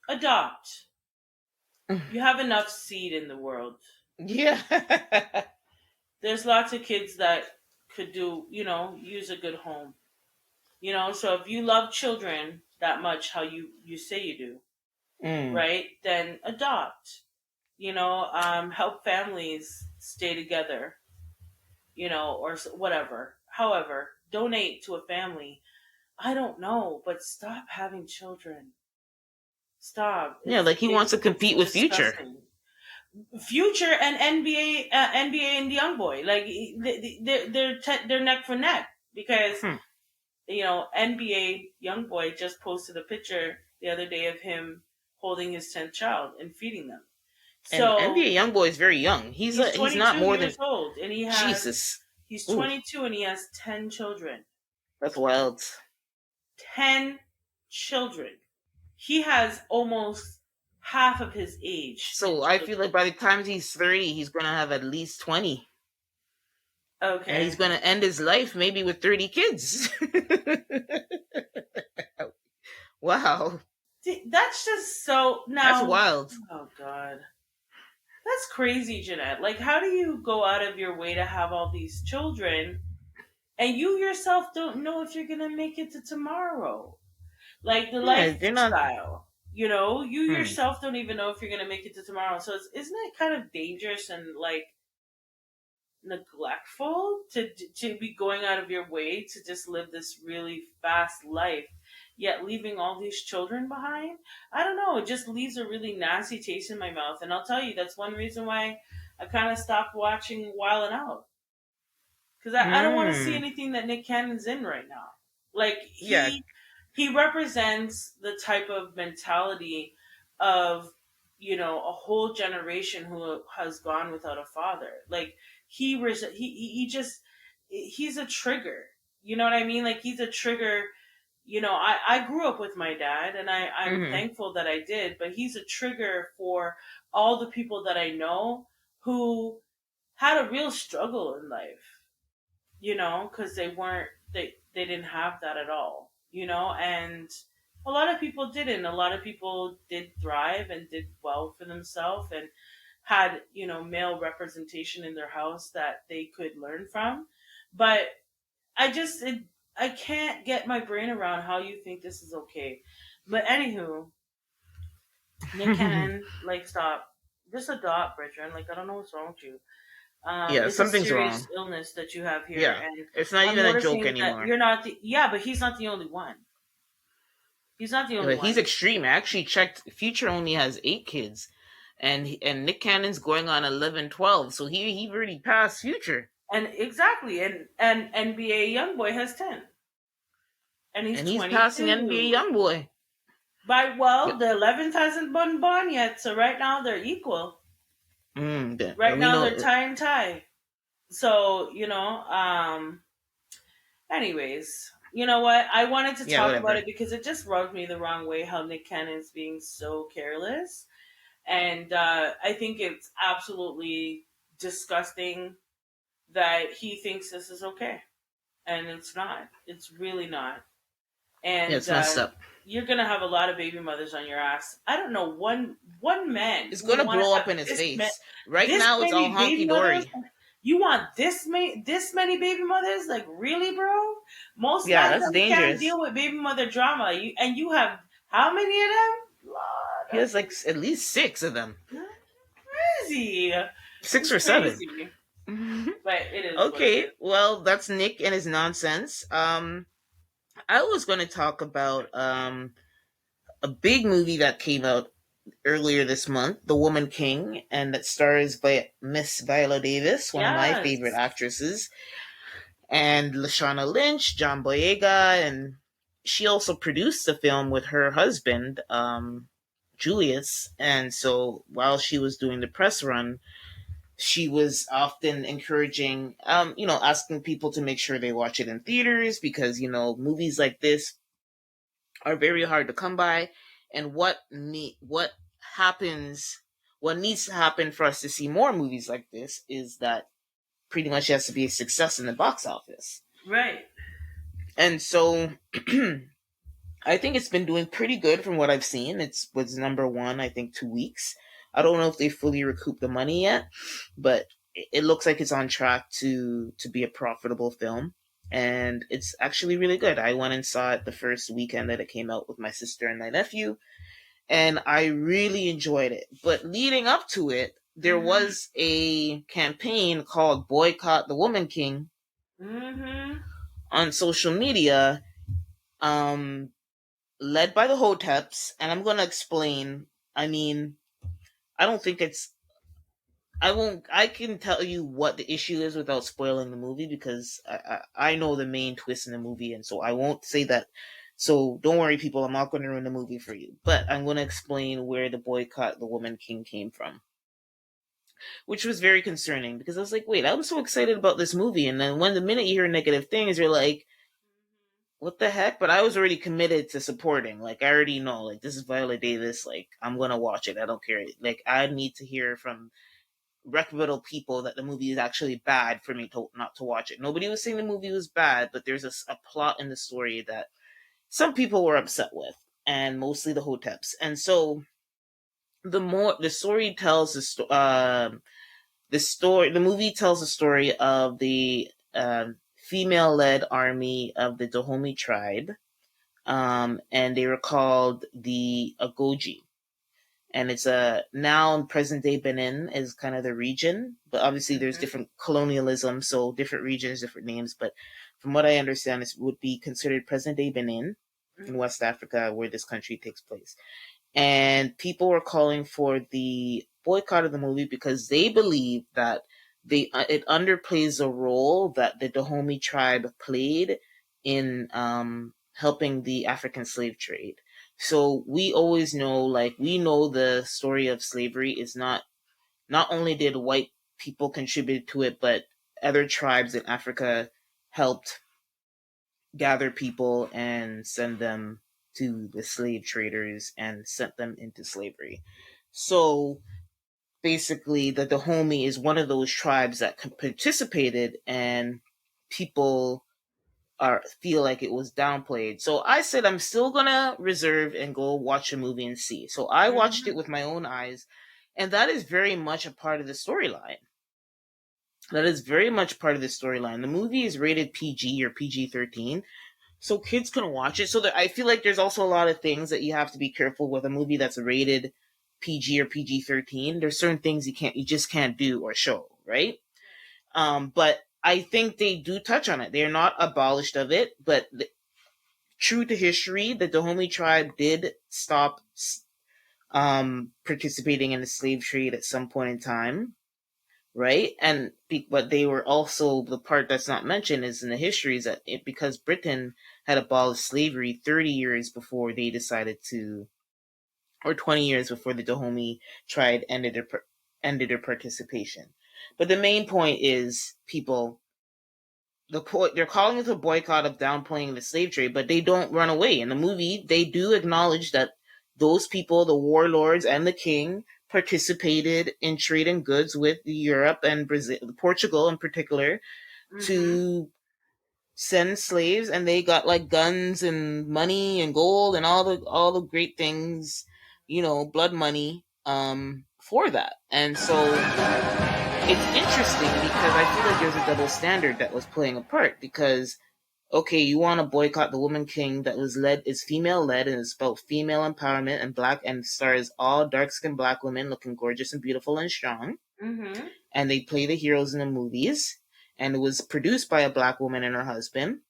Adopt. You have enough seed in the world. Yeah. There's lots of kids that could do, use a good home. So if you love children that much, how you say you do, Mm. right? Then adopt. Help families stay together. Or whatever. However, donate to a family. I don't know, but stop having children. Stop. Yeah, like he wants to It's compete with Future. disgusting. Future and NBA and Young Boy, like, they're neck for neck because Hmm. NBA Young Boy just posted a picture the other day of him holding his 10th child and feeding them. And NBA So YoungBoy is very young. he's He's not 22 more than years old, and Jesus. he's Ooh, 22 and he has 10 children. that's wild. 10 children. He has almost half of his age in So I feel like children. by the time he's 30, he's gonna have at least 20, and he's Okay. gonna end his life maybe with 30 kids. Wow, That's just so that's now. wild. Oh God, that's crazy, Jeanette. Like, how do you go out of your way to have all these children, and you yourself don't know if you're gonna make it to tomorrow? Like the Yeah, they're not. lifestyle, you Hmm. yourself don't even know if you're gonna make it to tomorrow. So isn't it kind of dangerous and like neglectful to be going out of your way to just live this really fast life, yet leaving all these children behind? I don't know, it just leaves a really nasty taste in my mouth, and I'll tell you that's one reason why I kind of stopped watching Wild 'N Out, because I don't want to see Hmm. anything that Nick Cannon's in right now. Like, Yeah. he represents the type of mentality of, a whole generation who has gone without a father. Like, he just, he's a trigger. You know what I mean? Like, he's a trigger. I grew up with my dad, and I'm Hmm. thankful that I did, but he's a trigger for all the people that I know who had a real struggle in life, because they didn't have that at all, and a lot of people didn't. A lot of people did thrive and did well for themselves and had, male representation in their house that they could learn from. But I just, I can't get my brain around how you think this is okay. But anywho, Nick Cannon, like, stop. Just adopt, Bridget. Like, I don't know what's wrong with you. Yeah, It's a something's serious wrong. illness that you have here, Yeah, and it's not I'm even a joke noticing that anymore. you're not the. Yeah, but he's not the only one. He's not the Yeah, only but he's one. extreme. I actually checked. Future only has 8 kids, and Nick Cannon's going on 11, 12. So he already passed Future, And exactly, and NBA YoungBoy has 10, and he's and he's passing NBA 22. YoungBoy. By well, Yep. the 11th hasn't been born yet, so right now they're equal. Right We now they're know. tie and tie. So anyways, you know what? I wanted to Yeah, talk about whatever. it because it just rubbed me the wrong way how Nick Cannon's being so careless. And I think it's absolutely disgusting that he thinks this is okay. And it's not. It's really not. Yeah, And it's messed up. you're gonna have a lot of baby mothers on your ass. I don't know one man It's who would gonna want to blow have up in his this face. Right this now, it's all many baby honky mothers. dory. You want this many baby mothers? Like, really, bro? Most Yeah, men that's them can't dangerous. deal with baby mother drama. You have how many of them? Lord, He has like at least 6 of them, that's crazy. 6 or 7. Crazy. But it is what it Okay, is. well, that's Nick and his nonsense. I was going to talk about a big movie that came out earlier this month, The Woman King, and that stars Miss Viola Davis, one of my favorite Yes. actresses, and Lashana Lynch, John Boyega, and she also produced the film with her husband, Julius. And so while she was doing the press run, she was often encouraging, asking people to make sure they watch it in theaters because, movies like this are very hard to come by. And happens, what needs to happen for us to see more movies like this is that pretty much has to be a success in the box office. Right. And so I think it's been doing pretty good from what I've seen. It was number one, I think, 2 weeks. I don't know if they fully recouped the money yet, but it looks like it's on track to be a profitable film. And it's actually really good. I went and saw it the first weekend that it came out with my sister and my nephew, and I really enjoyed it. But leading up to it, there Mm-hmm. was a campaign called Boycott the Woman King Mm-hmm. on social media, led by the Hoteps, and I'm going to explain. I mean, I don't think it's. I won't. I can tell you what the issue is without spoiling the movie because I know the main twist in the movie, and so I won't say that. So don't worry, people. I'm not going to ruin the movie for you, but I'm going to explain where the Boycott the Woman King came from, which was very concerning because I was like, wait, I'm so excited about this movie, and then when the minute you hear negative things, you're like, what the heck? But I was already committed to supporting. Like, I already know, like, this is Viola Davis. Like, I'm gonna watch it. I don't care. Like, I need to hear from reputable people that the movie is actually bad for me to not to watch it. Nobody was saying the movie was bad, but there's a plot in the story that some people were upset with, and mostly the Hoteps. And so the story tells the movie tells the story of the female-led army of the Dahomey tribe, and they were called the Agoji. And it's a now in present day Benin is kind of the region, but obviously there's Mm-hmm. different colonialism, so different regions, different names. But from what I understand, it would be considered present day Benin in West Africa, where this country takes place. And people were calling for the boycott of the movie because they believe that it underplays the role that the Dahomey tribe played in helping the African slave trade. So we always know, like, we know the story of slavery is not only did white people contribute to it, but other tribes in Africa helped gather people and send them to the slave traders and sent them into slavery. So basically, the Dahomey is one of those tribes that participated, and people feel like it was downplayed. So I said I'm still gonna reserve and go watch a movie and see. So I watched it Mm-hmm. with my own eyes, and that is very much a part of the storyline. That is very much part of the storyline. The movie is rated PG or PG 13, so kids can watch it. So that I feel like there's also a lot of things that you have to be careful with a movie that's rated PG or PG-13. There's certain things you just can't do or show, right? But I think they do touch on it. They're not abolished of it, but true to history, the Dahomey tribe did stop participating in the slave trade at some point in time, right? But they were also, the part that's not mentioned is in the history, is that because Britain had abolished slavery 30 years before they decided to, or 20 years before the Dahomey tribe ended their participation. But the main point is, people, they're calling it a boycott of downplaying the slave trade, but they don't run away. In the movie, they do acknowledge that those people, the warlords and the king, participated in trading goods with Europe and Brazil, Portugal in particular, to send slaves, and they got like guns and money and gold and all the great things, blood money, for that. And so it's interesting because I feel like there's a double standard that was playing a part, because okay, you want to boycott the Woman King that is female led and is about female empowerment and black, and stars all dark skinned black women looking gorgeous and beautiful and strong. And they play the heroes in the movies, and it was produced by a black woman and her husband,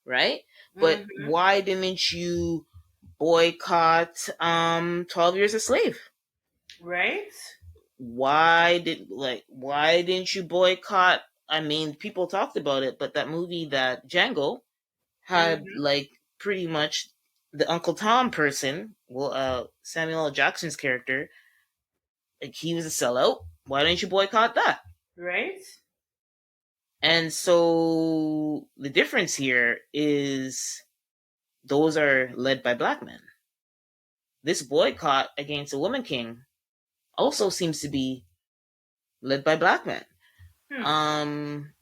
right? But why didn't you boycott 12 Years a Slave? Right? Why didn't you boycott? I mean, people talked about it, but that movie, that Django, had like pretty much the Uncle Tom person, Samuel L. Jackson's character, like he was a sellout. Why didn't you boycott that? Right? And so the difference here is those are led by black men. This boycott against the Woman King also seems to be led by black men.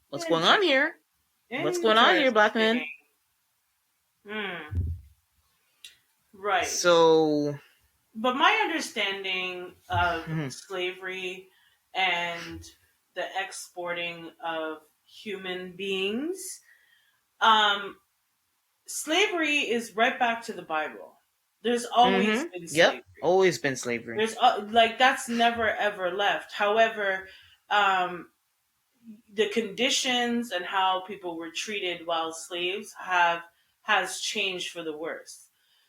What's going on here? What's going on here, black men? Right. So, but my understanding of slavery and the exporting of human beings, slavery is right back to the Bible. There's always been slavery. Yep, always been slavery. There's that's never ever left. However, the conditions and how people were treated while slaves has changed for the worse.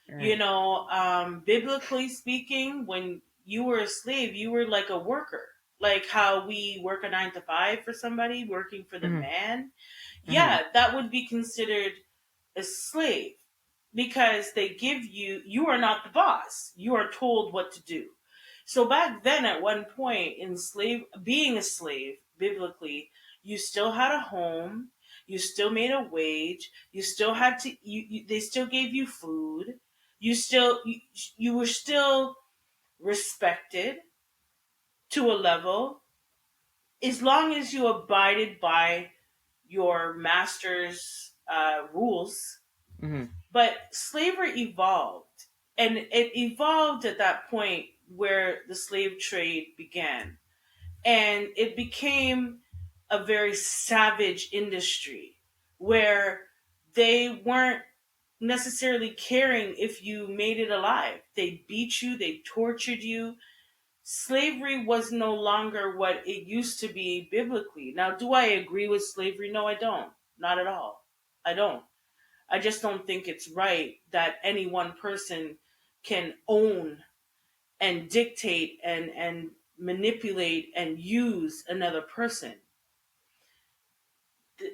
Right. Biblically speaking, when you were a slave, you were like a worker. Like how we work a 9 to 5 for somebody, working for the man. Yeah, that would be considered a slave, because they give you are not the boss. You are told what to do. So back then, at one point in being a slave, biblically, you still had a home, you still made a wage, you still had to, they still gave you food, you were still respected to a level, as long as you abided by your master's rules. But slavery evolved, and it evolved at that point where the slave trade began, and it became a very savage industry where they weren't necessarily caring if you made it alive. They beat you, they tortured you. Slavery was no longer what it used to be biblically. Now, do I agree with slavery? No, I don't. Not at all. I don't. I just don't think it's right that any one person can own and dictate and manipulate and use another person.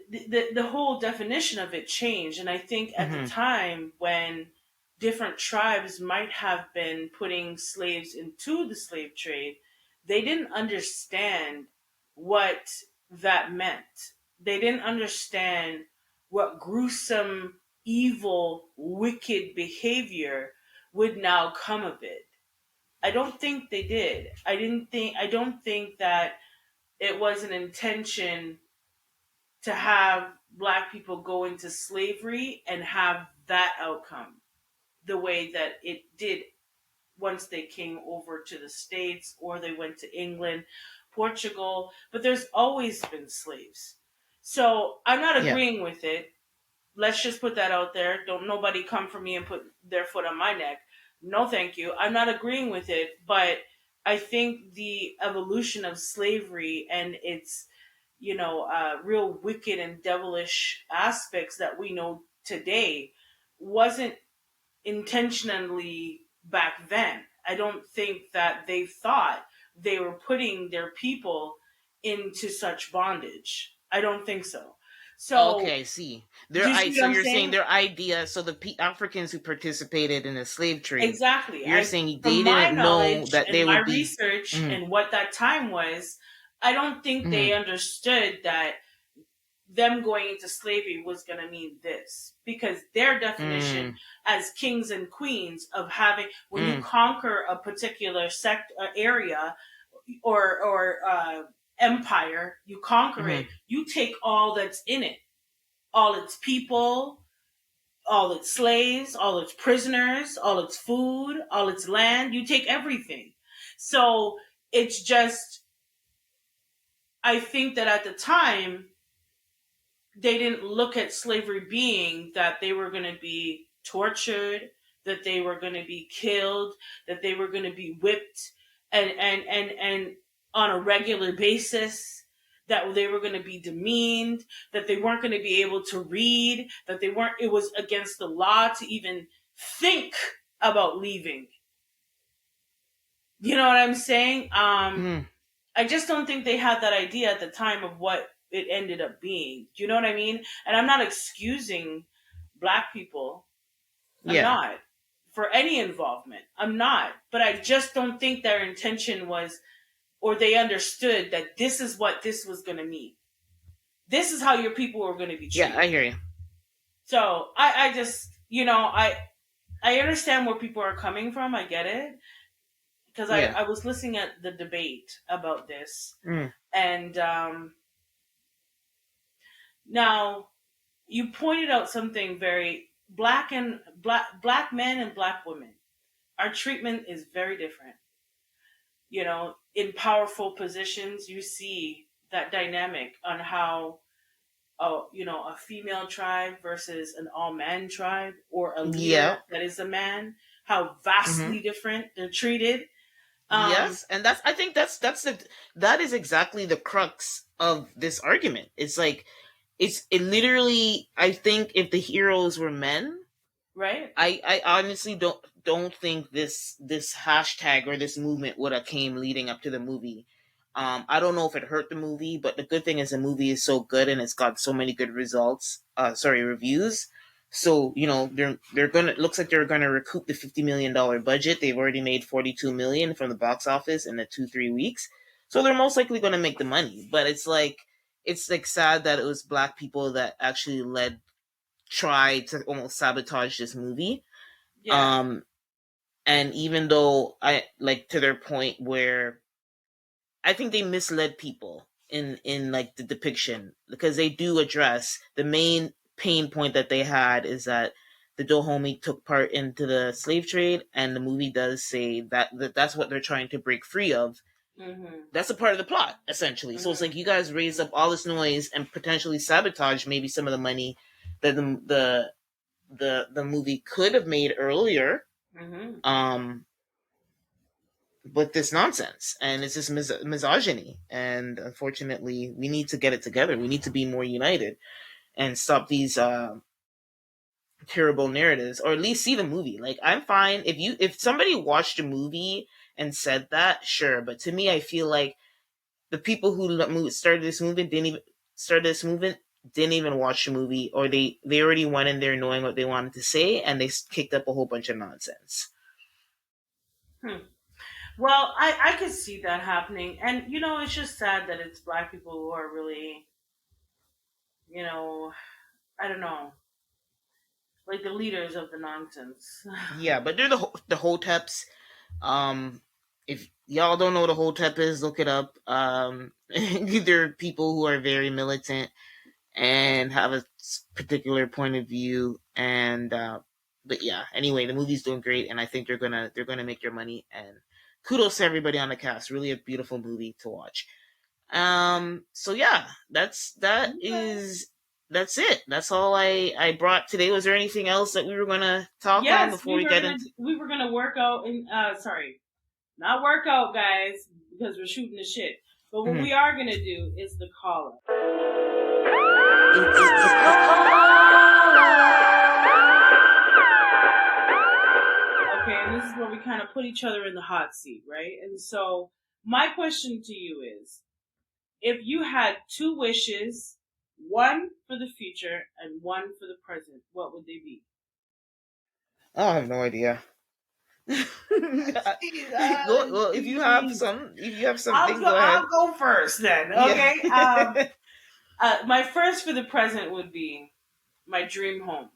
The whole definition of it changed. And I think at the time when different tribes might have been putting slaves into the slave trade, they didn't understand what that meant. They didn't understand what gruesome, evil, wicked behavior would now come of it. I don't think they did. I don't think that it was an intention to have black people go into slavery and have that outcome the way that it did once they came over to the States or they went to England, Portugal. But there's always been slaves. So I'm not agreeing with it, Let's just put that out there. Don't nobody come for me and put their foot on my neck. No, thank you. I'm not agreeing with it, but I think the evolution of slavery and its, real wicked and devilish aspects that we know today wasn't intentionally back then. I don't think that they thought they were putting their people into such bondage. I don't think so. So, Okay, I see. do you see So what I'm you're saying saying? their idea. So the Africans who participated in the slave trade, Exactly. you're saying From they my didn't know knowledge that and they my would be. research Mm, and what that time was, I don't think mm, they understood that them going into slavery was going to mean this, because their definition mm, as kings and queens of having, when you mm, conquer a particular sect area or empire, you conquer it, mm, you take all that's in it, all its people, all its slaves, all its prisoners, all its food, all its land, you take everything. So it's just, I think that at the time they didn't look at slavery being that they were going to be tortured, that they were going to be killed, that they were going to be whipped and on a regular basis, that they were going to be demeaned, that they weren't going to be able to read, that they weren't, it was against the law to even think about leaving. You know what I'm saying? mm. I just don't think they had that idea at the time of what it ended up being. Do you know what I mean? And I'm not excusing black people. I'm Yeah, not for any involvement. I'm not. But I just don't think their intention was, or they understood that this is what this was going to mean. This is how your people were going to be yeah, I treated. hear you. So I just, I understand where people are coming from. I get it. Because Yeah. I was listening at the debate about this. Mm. And now you pointed out something very black men and black women. Our treatment is very different. In powerful positions, you see that dynamic on how, a female tribe versus an all man tribe, or a leader Yeah. that is a man, how Mm-hmm. vastly different they're treated. Um, Yes, and I think that is exactly the crux of this argument. It's like it literally. I think if the heroes were men, right? I honestly don't think this hashtag or this movement would have came leading up to the movie. I don't know if it hurt the movie, but the good thing is the movie is so good and it's got so many good results. Reviews. So they're gonna looks like they're gonna recoup the $50 million budget. They've already made 42 million from the box office in the 2-3 weeks. So they're most likely gonna make the money. But it's like sad that it was black people that actually tried to almost sabotage this movie. Yeah. Um, and even though I like to their point where I think they misled people in like the depiction, because they do address the main pain point that they had is that the Dahomey took part into the slave trade, and the movie does say that's what they're trying to break free of. Hmm. That's a part of the plot, essentially. So it's Hmm. like you guys raised up all this noise and potentially sabotage maybe some of the money that the movie could have made earlier, Hmm. um with this nonsense, and it's just misogyny, and unfortunately we need to get it together. We need to be more united and stop these terrible narratives, or at least see the movie. Like, I'm fine if somebody watched a movie and said that, sure, but to me I feel like the people who started this movement didn't even watch the movie, or they already went in there knowing what they wanted to say, and they kicked up a whole bunch of nonsense. Hmm. Well, I could see that happening, and it's just sad that it's black people who are really, you know, I don't know, like the leaders of the nonsense. Yeah, but they're the Hoteps. If y'all don't know what a Hotep is, look it up. They're people who are very militant and have a particular point of view. And but yeah, anyway, the movie's doing great, and I think they're gonna make their money. And kudos to everybody on the cast. Really a beautiful movie to watch. So yeah, that Okay. is that's it. That's all I brought today. Was there anything else that we were gonna talk on Yes, before we get into? we were gonna work out in sorry, not work out, guys, because we're shooting the shit. But what Mhm. we are gonna do is the call up. It's Okay, and this is where we kind of put each other in the hot seat, right? And so my question to you is, if you had two wishes, one for the future and one for the present, what would they be? I have no idea. Go, well, if you have something, go I'll ahead. go first then. Yeah. Okay. My first for the present would be my dream home,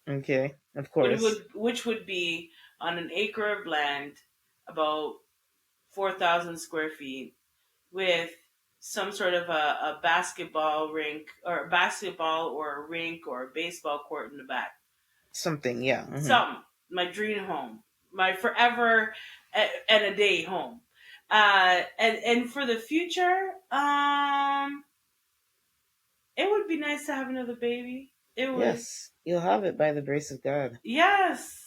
Okay, of course. which would be on an acre of land, about 4,000 square feet, with some sort of a basketball rink or a basketball or a rink or a baseball court in the back. Something, yeah. Hmm. Something. My dream home, my forever and a day home. And for the future, it would be nice to have another baby. It would. Yes, you'll have it by the grace of God. Yes.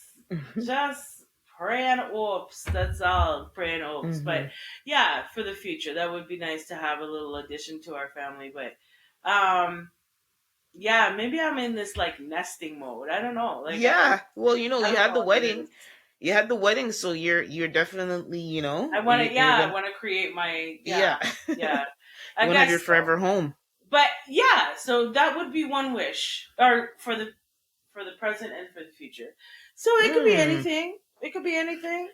Just praying hopes. That's all. Praying hopes. Hmm. But yeah, for the future, that would be nice to have a little addition to our family. But yeah, maybe I'm in this like nesting mode. I don't know. Like Yeah. Well, I you don't had know the what it wedding. is. You had the wedding, so you're definitely, I want to. you're Yeah, I gonna, want to create my. Yeah, yeah. yeah. You I want to have your guess so. forever home. But yeah, so that would be one wish, or for the present and for the future. So it could be Mm. anything. It could be anything.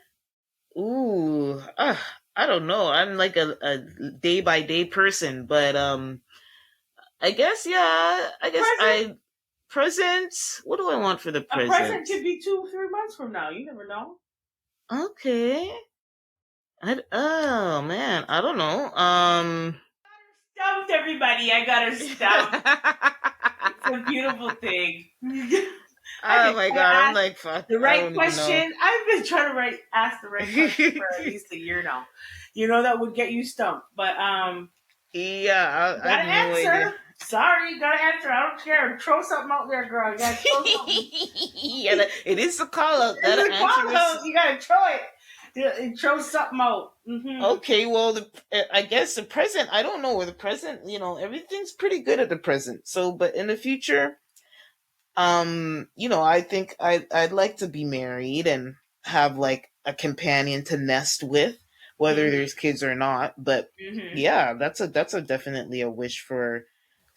Ooh. I don't know. I'm like a day by day person, but I guess, yeah. I guess Present. presents. What do I want for the A present presents? could be 2, 3 months from now. You never know. Okay. Oh man, I don't know. Stumped everybody. I got her stumped. It's a beautiful thing. I've Oh been my trying to god, I'm ask like fuck. the I right don't even know. question. I've been trying to ask the right question for at least a year now. You know that would get you stumped, but Yeah, I have gotta no idea. answer. Sorry, gotta answer. I don't care. Throw something out there, girl. You gotta throw something. Yeah, it is a call out. That It's a answer call is out. You gotta throw it. Yeah, throw something out. okay. Well, I guess the present. I don't know where the present. Everything's pretty good at the present. So, but in the future, I think I'd like to be married and have like a companion to nest with, whether Mm-hmm. there's kids or not. But Mm-hmm. yeah, that's a definitely a wish for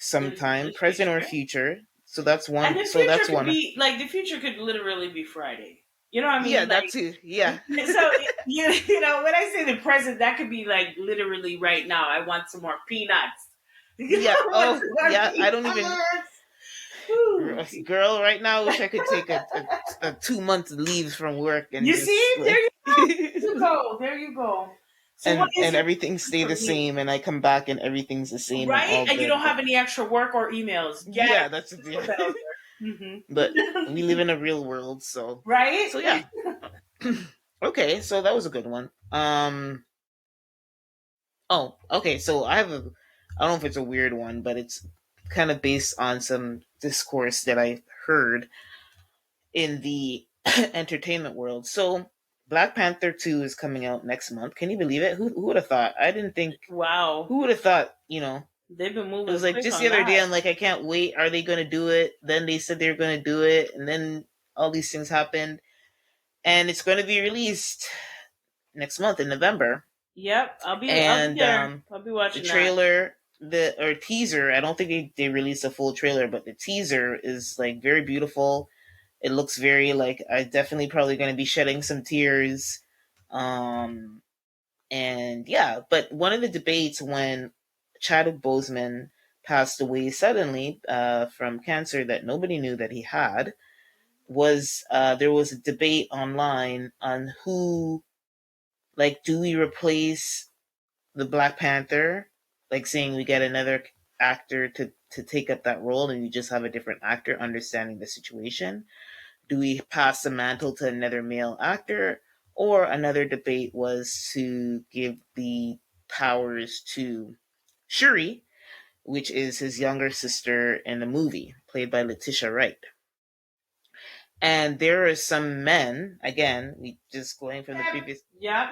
some time, The present or future. future. So that's And one. the So future that's could one. be like the future could literally be Friday. You know what I Yeah, mean? that too. Yeah. So you know when I say the present, that could be like literally right now. I want some more peanuts. Yeah. I want Oh, some more yeah. I don't even. peanuts. Whew. Girl, right now, I wish I could take a 2 month leave from work and You just see, there like, you go. There you go. So what is and your everything present stay for the me? same, and I come back and everything's the same and Right? all And you good. don't But have any extra work or emails. Yes. yeah, that's Put yeah. that out there. But we live in a real world, so Right? so yeah. Okay, so that was a good one. Oh, okay. So I don't know if it's a weird one, but it's kind of based on some discourse that I heard in the entertainment world. So Black Panther 2 is coming out next month. Can you believe it? Who would have thought? I didn't think. Wow. Who would have thought? They've been It moving was like quick just the on other day. that. I'm like, I can't wait. Are they going to do it? Then they said they were going to do it, and then all these things happened, and it's going to be released next month in November. Yep, I'll be And there. I'll be the watching that. trailer, the or teaser. I don't think they released a full trailer, but the teaser is like very beautiful. It looks very like I definitely probably going to be shedding some tears. Um, and yeah, but one of the debates when Chadwick Boseman passed away suddenly from cancer that nobody knew that he had was there was a debate online on who, like, do we replace the Black Panther, like saying we get another actor to take up that role and you just have a different actor understanding the situation. Do we pass the mantle to another male actor? Or another debate was to give the powers to Shuri, which is his younger sister in the movie, played by Letitia Wright. And there are some men, again, we just going from the previous. Yep.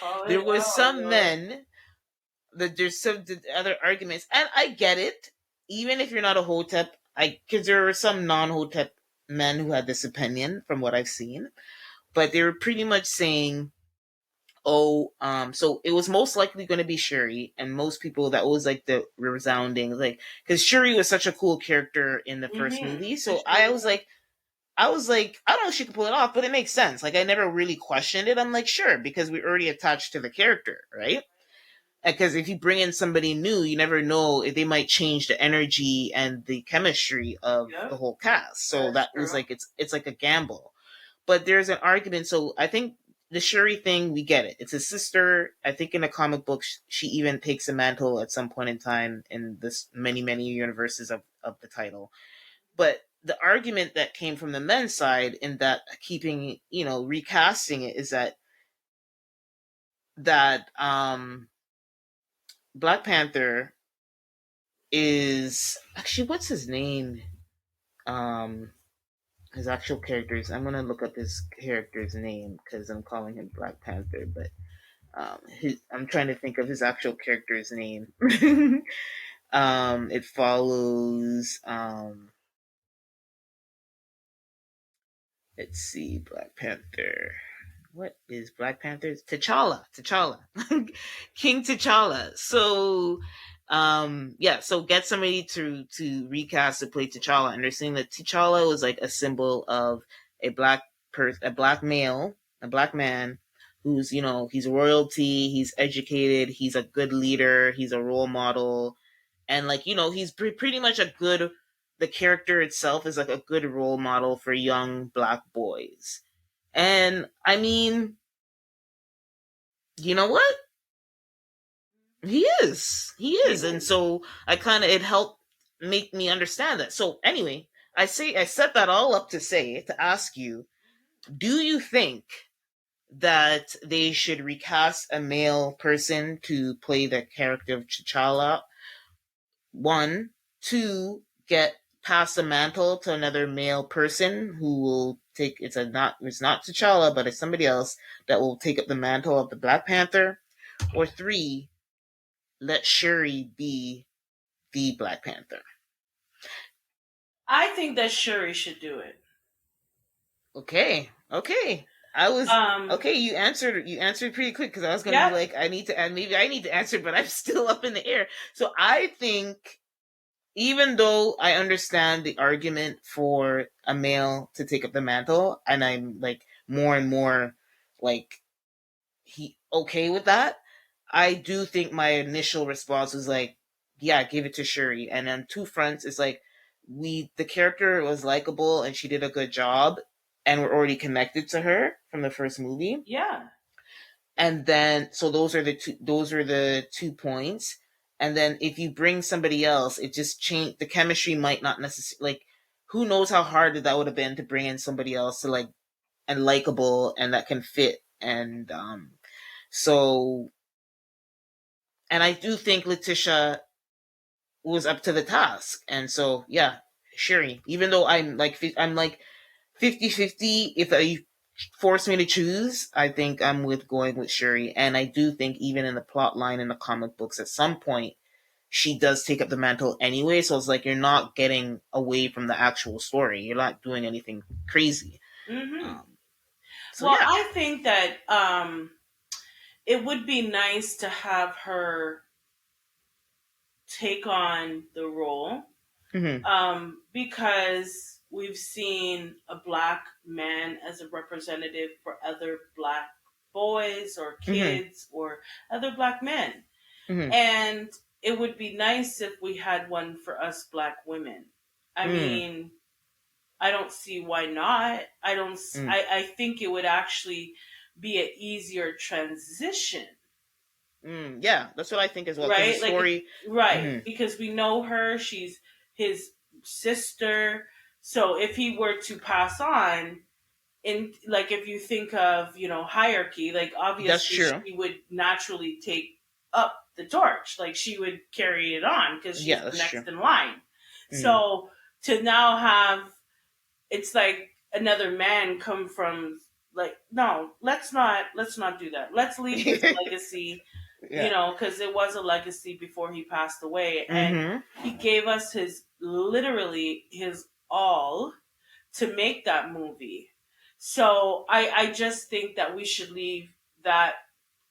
Call There it was out, some Lord. men that there's some other arguments, and I get it. Even if you're not a Hotep, because there were some non-Hotep men who had this opinion from what I've seen, but they were pretty much saying, "Oh, so it was most likely going to be Shuri," and most people that was like the resounding, like, because Shuri was such a cool character in the first movie, She so sure was. I was like, I don't know if she could pull it off, but it makes sense. Like, I never really questioned it. I'm like, sure, because we're already attached to the character, right? Because if you bring in somebody new, you never know if they might change the energy and the chemistry of the Yep. whole cast. So That's that was true. like it's like a gamble. But there's an argument. So I think the Shuri thing, we get it. It's a sister. I think in the comic books, she even takes a mantle at some point in time in this many universes of the title. But the argument that came from the men's side in that keeping, recasting it is that Black Panther is actually, what's his name? Um, his actual characters. I'm gonna look up his character's name because I'm calling him Black Panther, but I'm trying to think of his actual character's name. It follows. Let's see, Black Panther. What is Black Panther's T'Challa, King T'Challa. So, yeah, so get somebody to recast to play T'Challa, and they're saying that T'Challa was like a symbol of a black male, a black man who's, he's royalty, he's educated, he's a good leader, he's a role model, and like, he's pretty much a good. The character itself is like a good role model for young black boys. And I mean, you know what? He is. He is. And so it helped make me understand that. So anyway, I set that all up to ask you, do you think that they should recast a male person to play the character of T'Challa? One, two, get pass the mantle to another male person who will take it's not T'Challa, but it's somebody else that will take up the mantle of the Black Panther. Or three, let Shuri be the Black Panther. I think that Shuri should do it. Okay, okay. I was okay. You answered pretty quick because I was gonna be Yep. like, I need to, and maybe I need to answer, but I'm still up in the air. So I think, even though I understand the argument for a male to take up the mantle, and I'm like more and more like he okay with that, I do think my initial response was like, yeah, give it to Shuri. And on two fronts, it's like the character was likable and she did a good job, and we're already connected to her from the first movie. Yeah. And then so those are the 2 points. And then if you bring somebody else, it just change the chemistry might not necessarily, like, who knows how hard that would have been to bring in somebody else to like and likable and that can fit. And so and I do think Letitia was up to the task. And so yeah, Shuri, even though I'm like 50-50, if you force me to choose, I think I'm with going with Shuri. And I do think even in the plot line in the comic books, at some point, she does take up the mantle anyway. So it's like you're not getting away from the actual story. You're not doing anything crazy. Mm-hmm. So Well, yeah. I think that it would be nice to have her take on the role, Mm-hmm. because we've seen a black man as a representative for other black boys or Mm-hmm. kids or other black men. Mm-hmm. And it would be nice if we had one for us black women. I Mm. mean, I don't see why not. I don't. Mm. I think it would actually be an easier transition, Yeah, that's what I think as well. Because the right? story. Right, Mm-hmm. because we know her. She's his sister. So if he were to pass on, in like if you think of hierarchy, like That's obviously true. she would naturally take up the torch. Like, she would carry it on because she's Yeah, the that's next true. in line. Mm. So to now have, it's like another man come from, like, no, let's not do that. Let's leave his legacy, Yeah. because it was a legacy before he passed away, and Mm-hmm. he gave us literally his all to make that movie. So I just think that we should leave that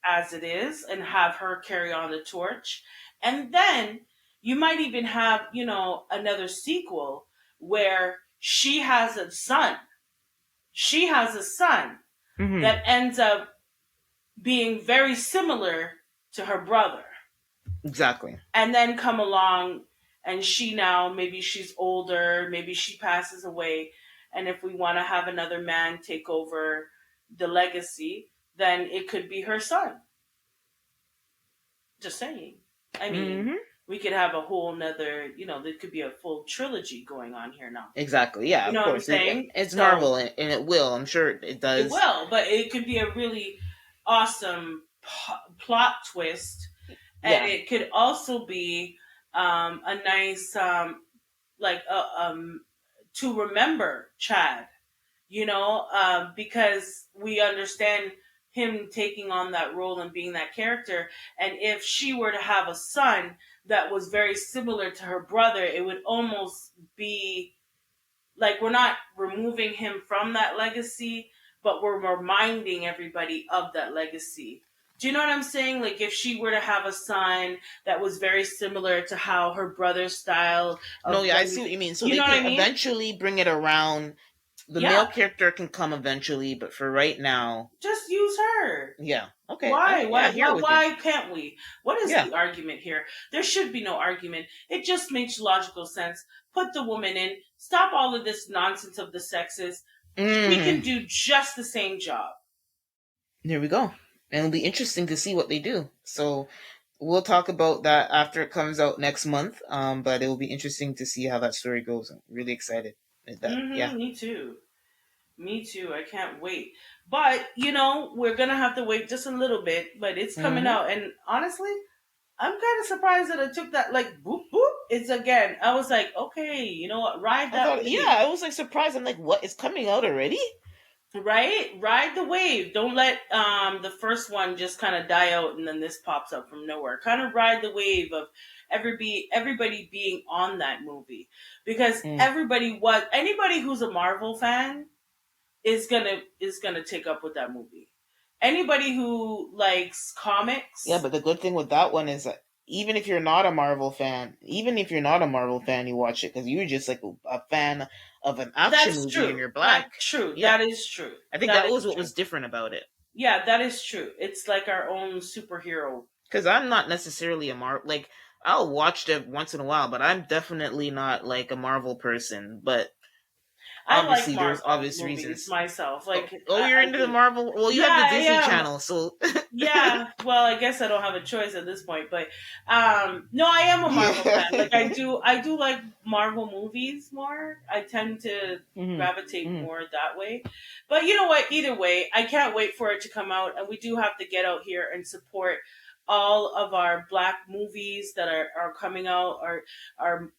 as it is and have her carry on the torch. And then you might even have, another sequel where she has a son. She has a son Mm-hmm. that ends up being very similar to her brother. Exactly. And then come along, and maybe she's older, maybe she passes away. And if we want to have another man take over the legacy, then it could be her son. Just saying. I mean, Mm-hmm. we could have a whole nother, there could be a full trilogy going on here now. Exactly. Yeah, You know of what I'm course. saying? It's So, Marvel, and it will. I'm sure it does. it will, but it could be a really awesome plot twist. And Yeah. it could also be a nice, to remember Chad, because we understand him taking on that role and being that character. And if she were to have a son that was very similar to her brother, it would almost be like we're not removing him from that legacy, but we're reminding everybody of that legacy. Do you know what I'm saying? Like, if she were to have a son that was very similar to how her brother's style of, No, yeah, I see what you mean. So you they know what I can mean? eventually bring it around. The Yeah. male character can come eventually, but for right now, just use her. yeah. Okay. Why? Why Can't we? What is the argument here? There should be no argument. It just makes logical sense. Put the woman in. Stop all of this nonsense of the sexes. We can do just the same job. There we go. And it'll be interesting to see what they do. So we'll talk about that after it comes out next month. But it will be interesting to see how that story goes. I'm really excited. Yeah. Me too. I can't wait. But, we're going to have to wait just a little bit, but it's coming out. And honestly, I'm kind of surprised that it took that, like, boop, boop. It's again, I was like, okay, you know what? Ride that wave. Yeah, I was like surprised. I'm like, what? It's coming out already? Right? Ride the wave. Don't let the first one just kind of die out and then this pops up from nowhere. Kind of ride the wave of everybody being on that movie. Because anybody who's a Marvel fan is gonna take up with that movie. Anybody who likes comics. Yeah, but the good thing with that one is that even if you're not a Marvel fan, you watch it because you're just like a fan of an action movie and you're black. That's true. Yeah. That is true. I think that was what was different about it. Yeah, that is true. It's like our own superhero. Because I'm not necessarily a Marvel, like, I'll watch it once in a while, but I'm definitely not like a Marvel person. But obviously, there's obvious reasons. Myself, like, you're into the Marvel. Well, you have the Disney Channel, so yeah. Well, I guess I don't have a choice at this point, but no, I am a Marvel fan. Like, I do like Marvel movies more. I tend to gravitate more that way. But you know what? Either way, I can't wait for it to come out, and we do have to get out here and support all of our black movies that are coming out, are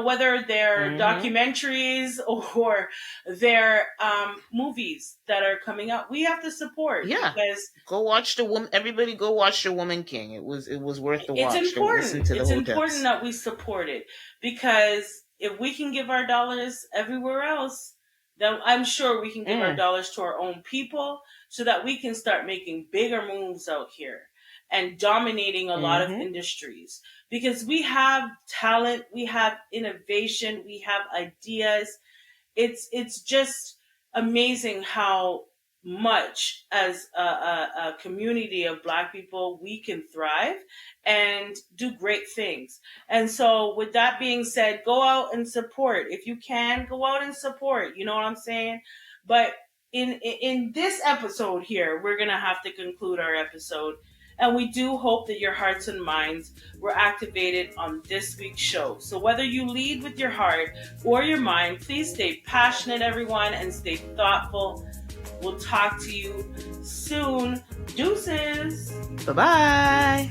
whether they're documentaries or they're movies that are coming out. We have to support. Yeah, because go watch everybody go watch The Woman King. It was worth the watch. It's important. It's important that we support it, because if we can give our dollars everywhere else, then I'm sure we can give our dollars to our own people, so that we can start making bigger moves out here and dominating a lot of industries, because we have talent, we have innovation, we have ideas. It's just amazing how much as a community of black people we can thrive and do great things. And so with that being said, go out and support. If you can, go out and support. You know what I'm saying? But in this episode here, we're going to have to conclude our episode. And we do hope that your hearts and minds were activated on this week's show. So whether you lead with your heart or your mind, please stay passionate, everyone, and stay thoughtful. We'll talk to you soon. Deuces. Bye bye.